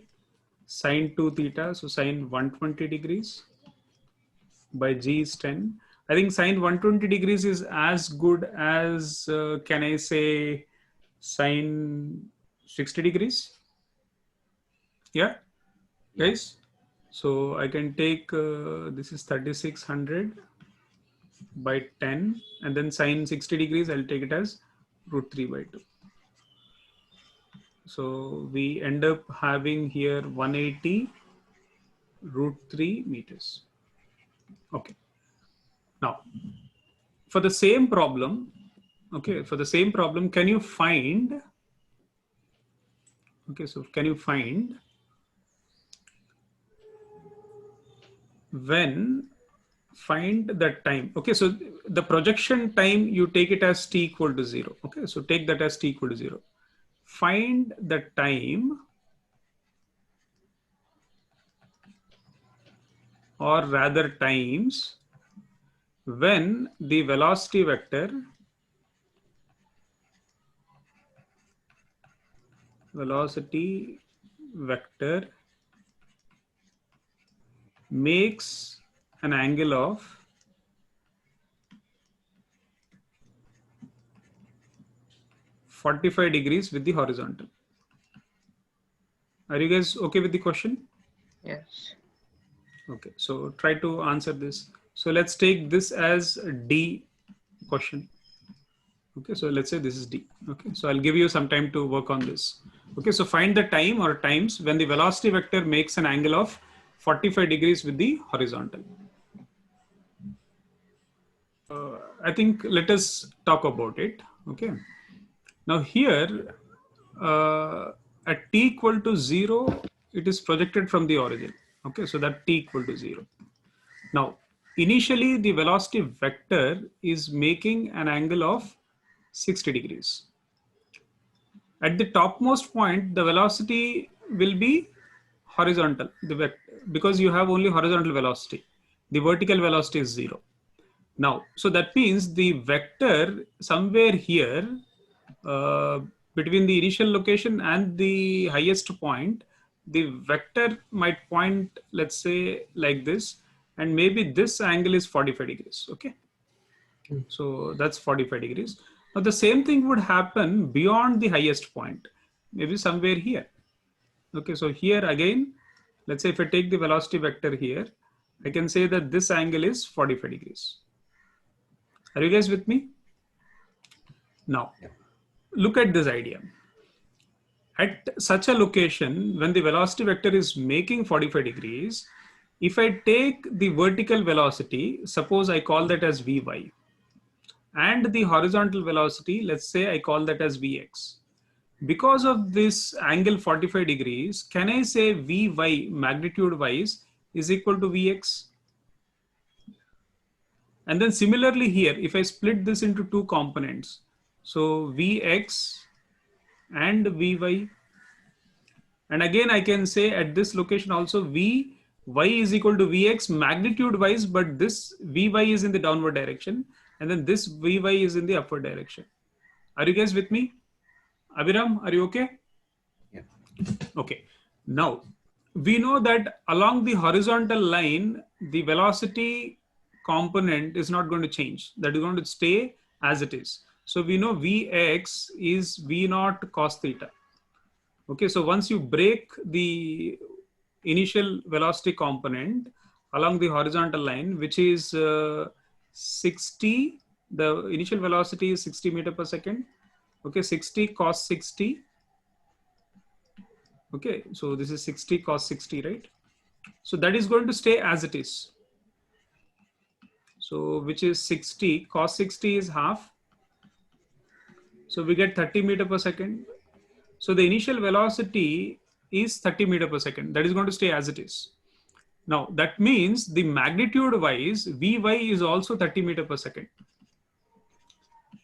sine 2 theta. So sine 120 degrees by g is 10. I think sine 120 degrees is as good as, can I say, sine 60 degrees? Yeah. Yeah. guys? So I can take, this is 3600 by 10, and then sine 60 degrees, I'll take it as root 3 by 2. So we end up having here 180 root 3 meters. Okay. Now, for the same problem, okay, for the same problem, can you find, okay, so can you find find the time? Okay, so the projection time, you take it as t equal to 0. Okay, so take that as t equal to 0. Find the time, or rather times, when the velocity vector makes an angle of 45 degrees with the horizontal. Are you guys okay with the question? Yes. Okay, so try to answer this. So let's take this as a D question. Okay, so let's say this is D. Okay, so I'll give you some time to work on this. Okay, so find the time or times when the velocity vector makes an angle of 45 degrees with the horizontal. I think let us talk about it. Okay, now here at t equal to 0, it is projected from the origin. Okay, so that t equal to 0. Now, initially the velocity vector is making an angle of 60 degrees. At the topmost point, the velocity will be horizontal, because you have only horizontal velocity. The vertical velocity is 0. Now, so that means the vector somewhere here, uh, between the initial location and the highest point, the vector might point, let's say, like this, and maybe this angle is 45 degrees. Okay, so that's 45 degrees. Now the same thing would happen beyond the highest point, maybe somewhere here. Okay, so here again, let's say if I take the velocity vector here, I can say that this angle is 45 degrees. Are you guys with me? Now, look at this idea. At such a location, when the velocity vector is making 45 degrees, if I take the vertical velocity, suppose I call that as Vy, and the horizontal velocity, let's say I call that as Vx. Because of this angle 45 degrees, can I say Vy magnitude wise is equal to Vx? And then similarly here, if I split this into two components, so Vx and Vy, and again I can say at this location also Vy is equal to Vx magnitude wise, but this Vy is in the downward direction, and then this Vy is in the upward direction. Are you guys with me? Abhiram, are you okay? Yeah. Okay. Now, we know that along the horizontal line, the velocity component is not going to change. That is going to stay as it is. So we know Vx is V naught cos theta. Okay, so once you break the initial velocity component along the horizontal line, which is 60, the initial velocity is 60 meter per second. Okay, 60 cos 60. Okay, so this is 60 cos 60, right? So that is going to stay as it is. So which is 60 cos 60 is half. So we get 30 meter per second. So the initial velocity is 30 meter per second. That is going to stay as it is. Now that means the magnitude wise, Vy is also 30 meter per second.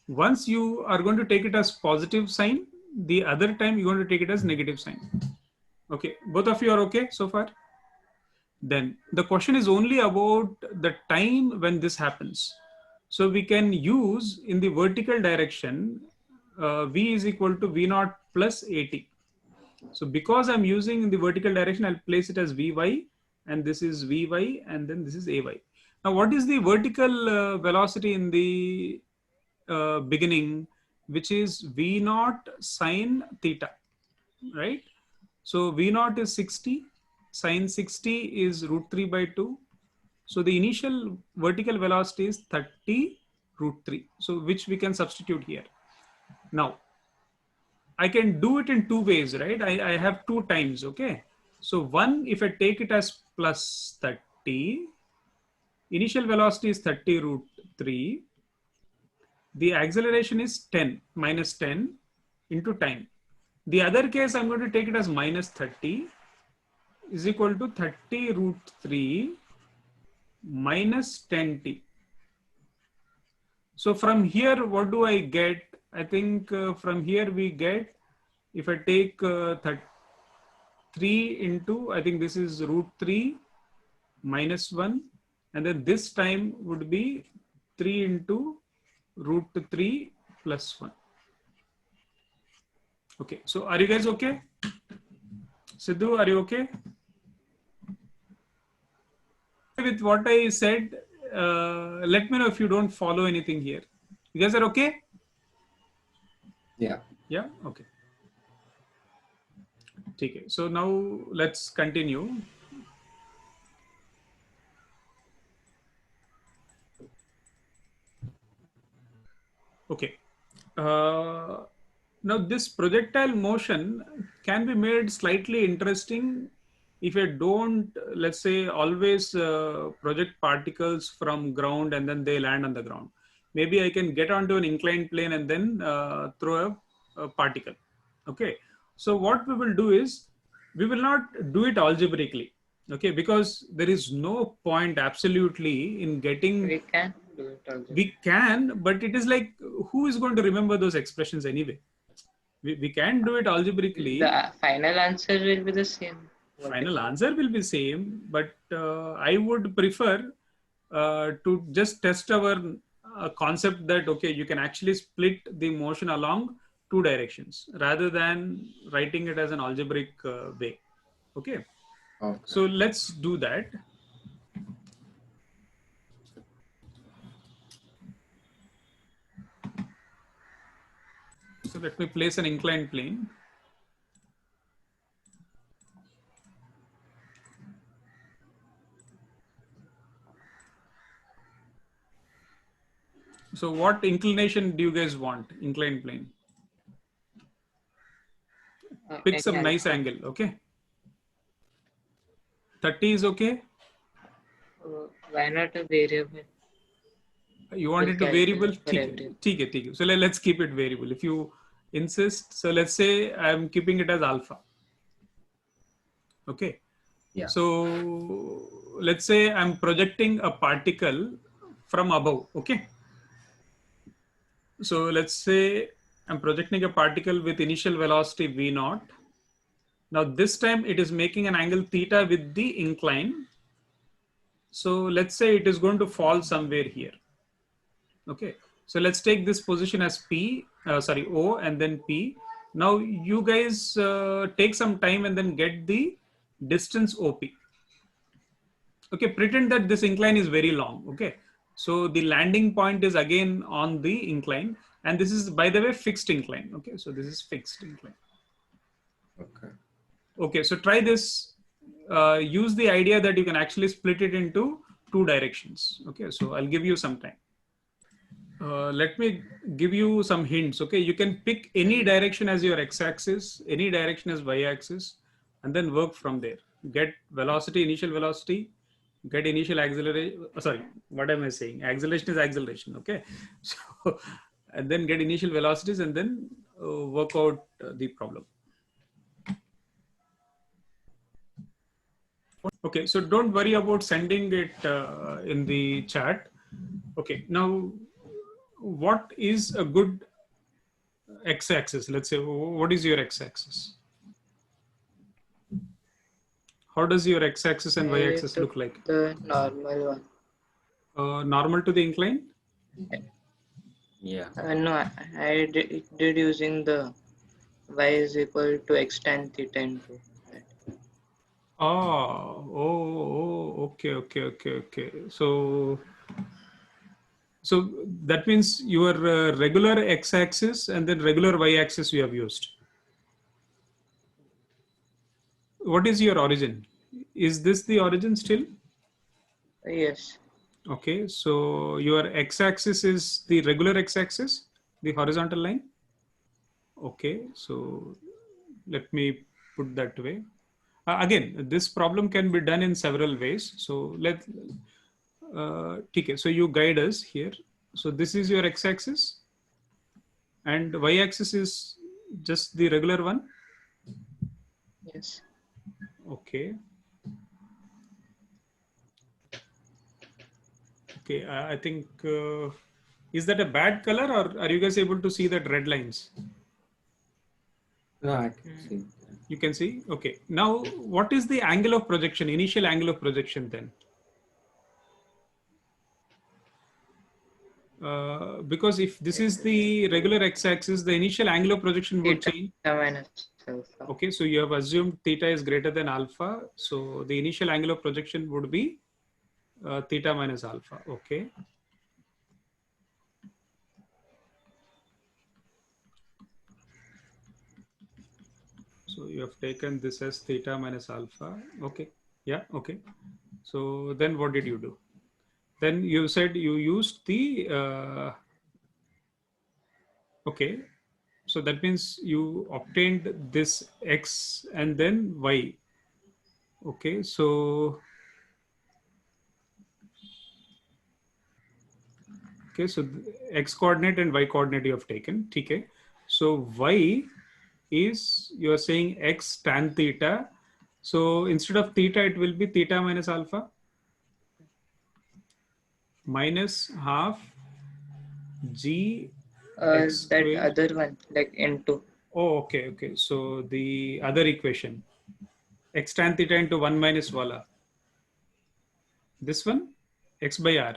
Once you are going to take it as positive sign, the other time you're going to take it as negative sign. Okay, both of you are okay so far? Then the question is only about the time when this happens. So we can use in the vertical direction, V is equal to V naught plus AT. So because I'm using in the vertical direction, I'll place it as Vy, and this is Vy, and then this is Ay. Now, what is the vertical velocity in the beginning, which is V naught sine theta, right? So V naught is 60. sine 60 is root 3 by 2. So the initial vertical velocity is 30 root 3. So which we can substitute here. Now, I can do it in two ways, right? I have two times, okay? So one, if I take it as plus 30, initial velocity is 30 root 3. The acceleration is 10, minus 10 into time. The other case, I'm going to take it as minus 30 is equal to 30 root 3 minus 10t. So from here, what do I get? I think from here we get, if I take 3 into, I think this is root 3 minus 1. And then this time would be 3 into root 3 plus 1. Okay, so are you guys okay? Sidhu, are you okay with what I said? Let me know if you don't follow anything here. You guys are okay? Yeah. Yeah, okay. Okay, so now let's continue. Okay. Now this projectile motion can be made slightly interesting if I don't, let's say, always project particles from ground and then they land on the ground. Maybe I can get onto an inclined plane and then throw a particle. Okay. So what we will do is, we will not do it algebraically. Okay, because there is no point absolutely in getting. We can do it also. We can, but it is like, who is going to remember those expressions anyway? We can do it algebraically. The final answer will be the same. Final answer will be same, but I would prefer to just test our concept that, okay, you can actually split the motion along two directions rather than writing it as an algebraic way. Okay. Okay. So let's do that. So let me place an inclined plane. So what inclination do you guys want? Inclined plane. Pick some Any nice angle, okay? 30 is okay? Why not a variable? You want it to variable? Okay. So let's keep it variable. If you insist, so let's say I'm keeping it as alpha. Okay. Yeah. So let's say I'm projecting a particle from above. Okay. So let's say I'm projecting a particle with initial velocity v0. Now this time it is making an angle theta with the incline. So let's say it is going to fall somewhere here. Okay. So let's take this position as O and then P. Now you guys take some time and then get the distance OP. Okay. Pretend that this incline is very long. Okay. So the landing point is again on the incline, and this is, by the way, fixed incline. Okay. So this is fixed incline. Okay. Okay. So try this. Use the idea that you can actually split it into two directions. Okay. So I'll give you some time. Let me give you some hints. Okay. You can pick any direction as your x-axis, any direction as y-axis, and then work from there. Get velocity, initial velocity, get initial acceleration. Sorry, what am I saying? Acceleration is acceleration. Okay. So, and then get initial velocities and then work out the problem. Okay. So don't worry about sending it in the chat. Okay. Now, what is a good x-axis? Let's say, what is your x-axis? How does your x-axis and y-axis look like? The normal one. Normal to the incline? Yeah. No, I did using the y is equal to x tan theta into that. Okay. So that means your regular x-axis and then regular y-axis you have used. What is your origin? Is this the origin still? Yes. Okay, so your x-axis is the regular x-axis, the horizontal line. Okay, so let me put that way. Again, this problem can be done in several ways. So okay, so you guide us here. So this is your x-axis and y-axis is just the regular one. Yes. Okay. Okay, I think, is that a bad color or are you guys able to see that red lines? No, I can see. You can see? Okay. Now, what is the angle of projection, initial angle of projection then? Because if this is the regular x-axis, the initial angle of projection would Theta change. minus alpha. Okay, so you have assumed theta is greater than alpha. So the initial angle of projection would be theta minus alpha. Okay. So you have taken this as theta minus alpha. Okay. Yeah. Okay. So then what did you do? Then you said you used the, okay. So that means you obtained this x and then y. Okay. So, okay. So x coordinate and y coordinate you have taken. Okay. So y is, you are saying x tan theta. So instead of theta, it will be theta minus alpha minus half g x That square. other one, like into. Oh, okay, okay. So the other equation, x tan theta into 1 minus voila. This one, x by r.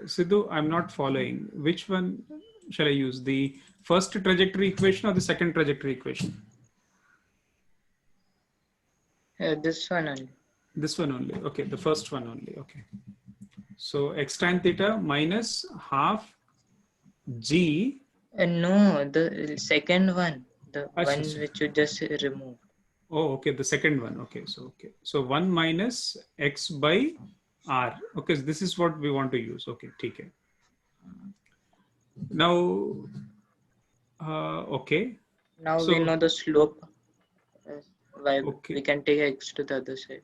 Sidhu, I'm not following. Which one shall I use? The first trajectory equation or the second trajectory equation? This one only. This one only. Okay, the first one only. Okay. So x tan theta minus half g. No, the second one, the Achha, one achha. which you just removed. Oh, okay, the second one. Okay, so 1 minus x by r. Okay, so this is what we want to use. Okay, okay. Now, okay. Now So, we know the slope. Why okay, we can take x to the other side.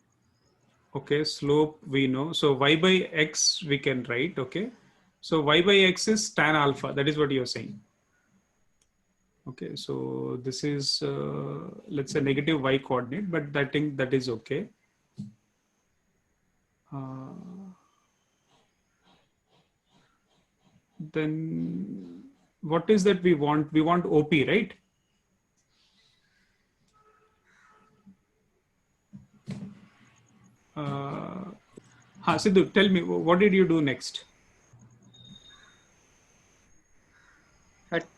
okay, slope we know. So y by x we can write. Okay, so y by x is tan alpha. That is what you're saying. Okay, so this is let's say negative y coordinate, but that thing that is okay. Then what is that we want? We want OP, right? Sidhu, tell me, what did you do next?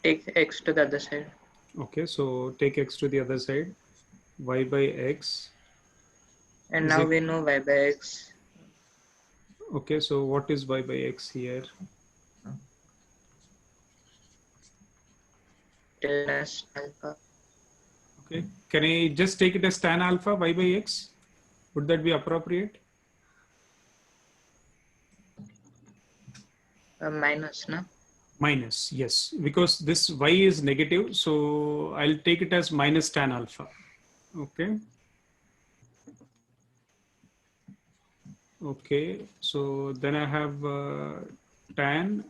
Take x to the other side. Okay, so take x to the other side, y by x. And Is now it- we know y by x. Okay, so what is y by x here? Minus alpha. Okay, can I just take it as tan alpha y by x? Would that be appropriate? Minus, no? Minus, yes, because this y is negative, so I'll take it as minus tan alpha. Okay. Okay, so then I have tan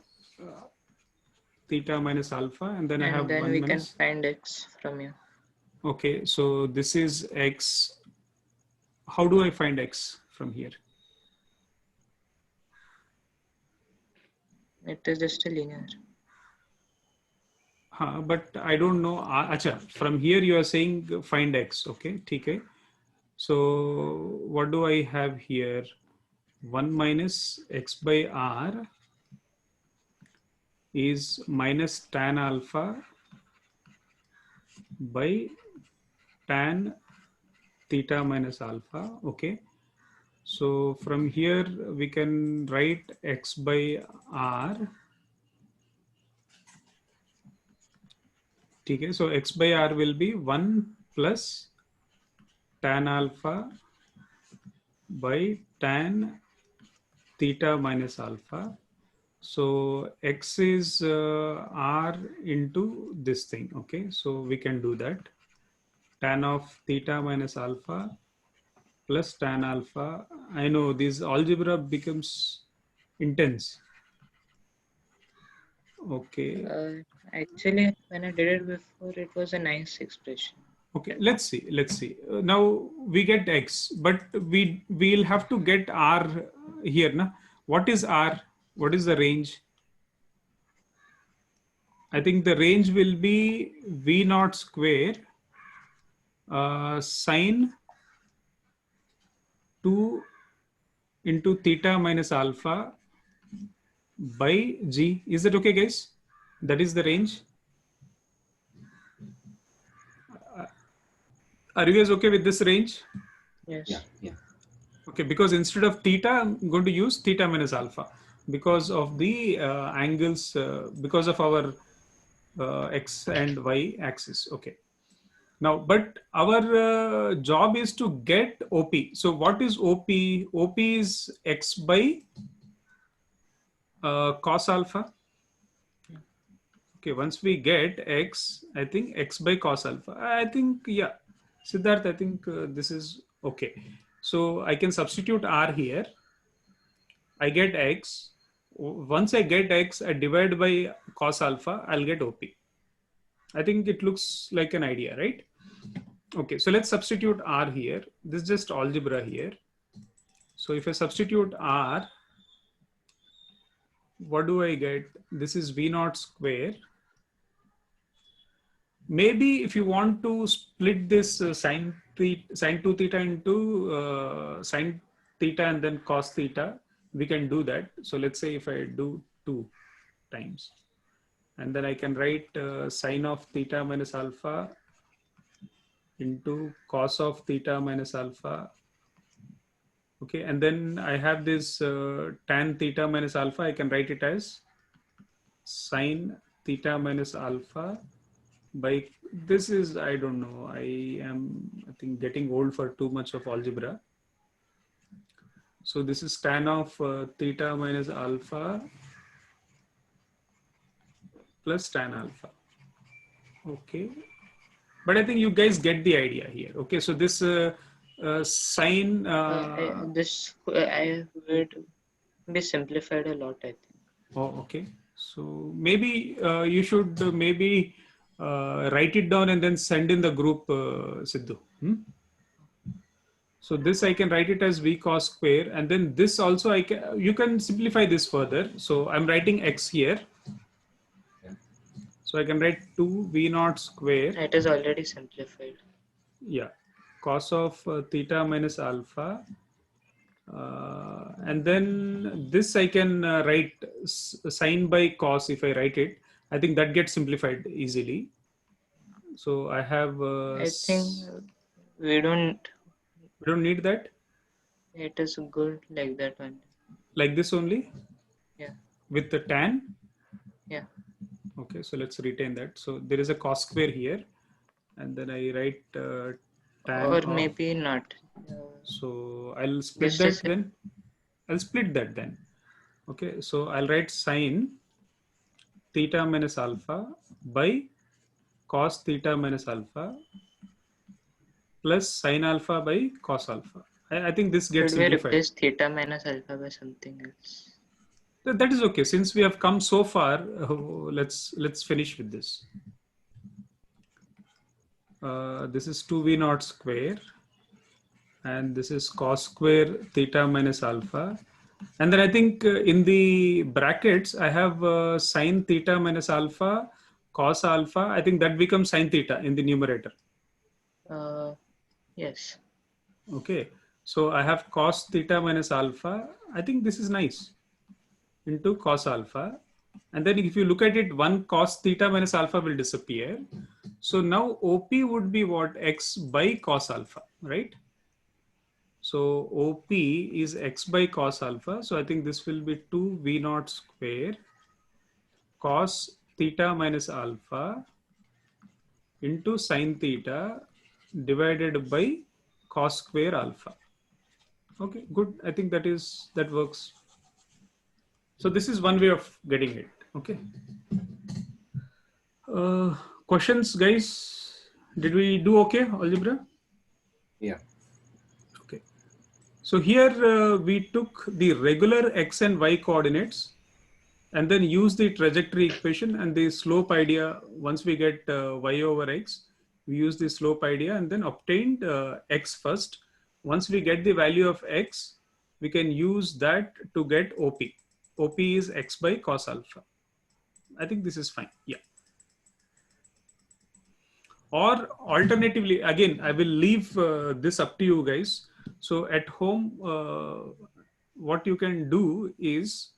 theta minus alpha, and then I And have then 1 we minus. can find x from here. Okay, so this is x. How do I find x from here? It is just a linear. But I don't know. Acha, from here you are saying find x. Okay, TK. So what do I have here? 1 minus x by r is minus tan alpha by tan theta minus alpha. Okay. So from here we can write x by r. Okay. So x by r will be 1 plus tan alpha by tan theta minus alpha. So x is r into this thing. Okay, so we can do that. Tan of theta minus alpha plus tan alpha. I know this algebra becomes intense. Okay. Actually, when I did it before, it was a nice expression. Okay, let's see. Let's see. Now we get x, but we'll have to get r here. Na? What is r? What is the range? I think the range will be v naught square sine 2 into theta minus alpha by g. Is that okay, guys? That is the range. Are you guys okay with this range? Yes. Yeah, yeah. Okay, because instead of theta, I'm going to use theta minus alpha because of the angles, because of our x and y axis. Okay. Now, but our job is to get OP. So what is OP? OP is x by cos alpha. Okay, once we get x, I think x by cos alpha. I think, yeah, Siddharth, I think this is okay. So I can substitute r here. I get x. Once I get x, I divide by cos alpha, I'll get OP. I think it looks like an idea, right? Okay, so let's substitute r here. This is just algebra here. So if I substitute r, what do I get? This is v naught square. Maybe if you want to split this sine 2 theta into sine theta and then cos theta, we can do that. So let's say if I do 2 times, and then I can write sine of theta minus alpha into cos of theta minus alpha. Okay, and then I have this tan theta minus alpha. I can write it as sine theta minus alpha by, this is, I don't know, I think getting old for too much of algebra. So this is tan of theta minus alpha plus tan alpha. Okay, but I think you guys get the idea here. Okay, so this sine This I would be simplified a lot, I think. oh, okay. So maybe you should maybe write it down and then send in the group, Sidhu. So this I can write it as v cos square, and then this also you can simplify this further. So I'm writing x here. Yeah. So I can write 2 v naught square. It is already simplified. Yeah, cos of theta minus alpha. And then this I can write sine by cos. If I write it, I think that gets simplified easily. So I have. I think we don't need that. It is good like that one. Like this only? Yeah. With the tan? Yeah. Okay, so let's retain that. So there is a cos square here, and then I write tan. Or maybe not. So I'll split that then. I'll split that then. Okay, so I'll write sine theta minus alpha by cos theta minus alpha plus sine alpha by cos alpha. I think this gets Should we simplified. replace theta minus alpha by something else? That is okay. Since we have come so far, let's finish with this. This is 2v naught square, and this is cos square theta minus alpha. And then I think in the brackets, I have sine theta minus alpha, cos alpha. I think that becomes sine theta in the numerator. Yes. Okay. So I have cos theta minus alpha. I think this is nice. Into cos alpha. And then if you look at it, one cos theta minus alpha will disappear. So now OP would be what? X by cos alpha, right? So OP is x by cos alpha. So I think this will be 2v naught square cos theta minus alpha into sine theta divided by cos square alpha. Okay, good. I think that works. So this is one way of getting it. Okay. Questions, guys? Did we do okay, algebra? Yeah. Okay. So here we took the regular x and y coordinates and then use the trajectory equation and the slope idea. Once we get y over x, we use the slope idea and then obtained x first. Once we get the value of x, we can use that to get OP. OP is x by cos alpha. I think this is fine. Yeah. Or alternatively, again, I will leave this up to you guys. So at home, what you can do is,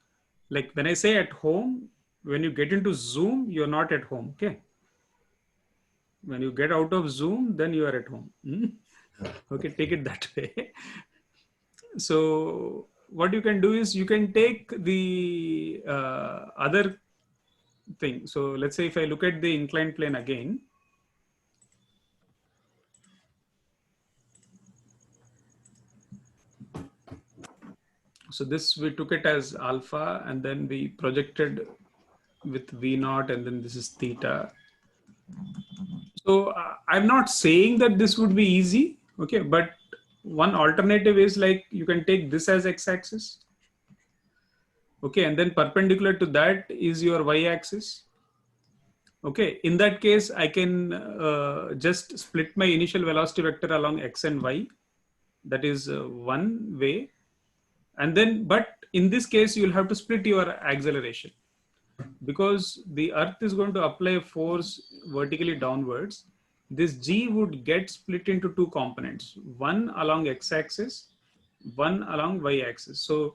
like when I say at home, when you get into Zoom, you're not at home. Okay. When you get out of Zoom, then you are at home. Okay, take it that way. So what you can do is you can take the other thing. So let's say if I look at the inclined plane again, so this we took it as alpha and then we projected with V naught and then this is theta. So I'm not saying that this would be easy, okay, but one alternative is like you can take this as x-axis, okay, and then perpendicular to that is your y-axis. Okay, in that case, I can just split my initial velocity vector along x and y. That is one way. And then, but in this case, you'll have to split your acceleration because the earth is going to apply a force vertically downwards. This g would get split into two components, one along x-axis, one along y-axis. So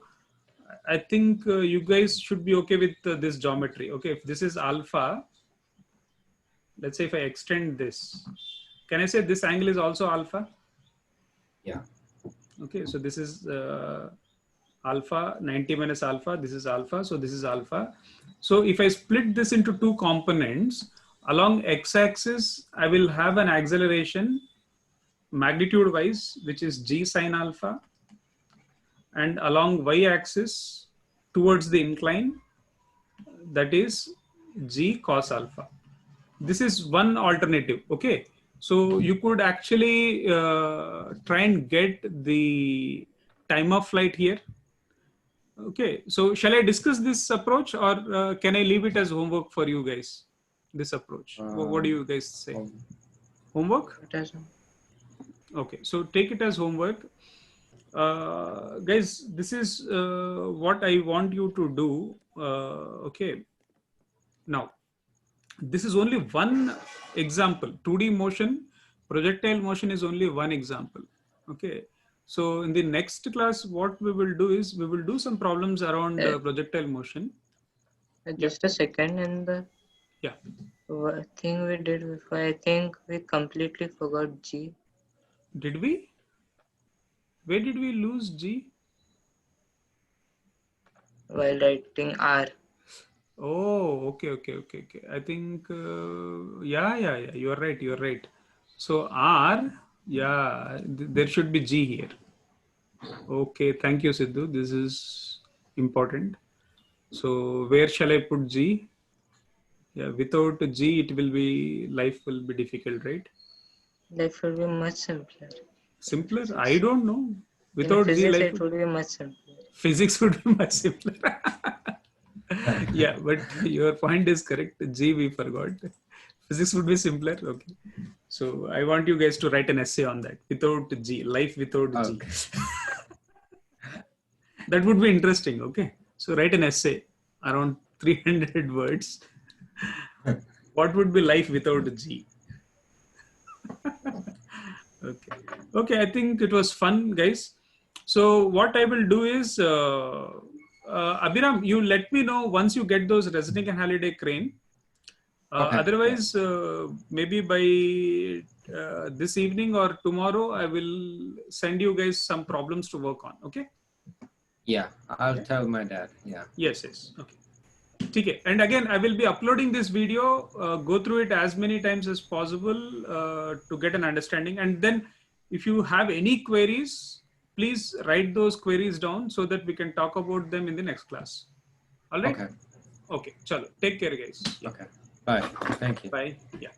I think you guys should be okay with this geometry. Okay, if this is alpha, let's say if I extend this, can I say this angle is also alpha? Yeah. Okay, so this is alpha, 90 minus alpha, this is alpha, so this is alpha. So if I split this into two components, along x-axis, I will have an acceleration magnitude-wise, which is g sine alpha, and along y-axis towards the incline, that is g cos alpha. This is one alternative, okay? So you could actually try and get the time of flight here. Okay, so shall I discuss this approach or can I leave it as homework for you guys? This approach. What do you guys say? Homework? Okay, so take it as homework. Guys, this is what I want you to do. Okay, now this is only one example. 2D motion, projectile motion is only one example. Okay. So in the next class, what we will do is we will do some problems around projectile motion. Just a second, and the thing we did before, I think we completely forgot G. Did we? Where did we lose G? While writing R. Oh, okay. I think, yeah. You're right. So R, yeah, there should be G here. Okay, thank you, Sidhu. This is important. So where shall I put G? Yeah, without G, life will be difficult, right? Life will be much simpler. Simpler? I don't know. Without in physics, G, life it would be much simpler. Physics would be much simpler. Yeah, but your point is correct. G we forgot. Physics would be simpler. Okay. So I want you guys to write an essay on that. Without G, life without G. That would be interesting. Okay. So write an essay around 300 words. What would be life without G? Okay. I think it was fun, guys. So what I will do is, Abhiram, you let me know once you get those Resnick and Halliday crane. Otherwise, maybe by this evening or tomorrow, I will send you guys some problems to work on. Okay? Yeah, I'll tell my dad. Yeah. Yes. Okay. Okay. And again, I will be uploading this video. Go through it as many times as possible to get an understanding. And then if you have any queries, please write those queries down so that we can talk about them in the next class. All right? Okay. Okay. Chalo. Take care, guys. Okay. Bye. Thank you. Bye. Yeah.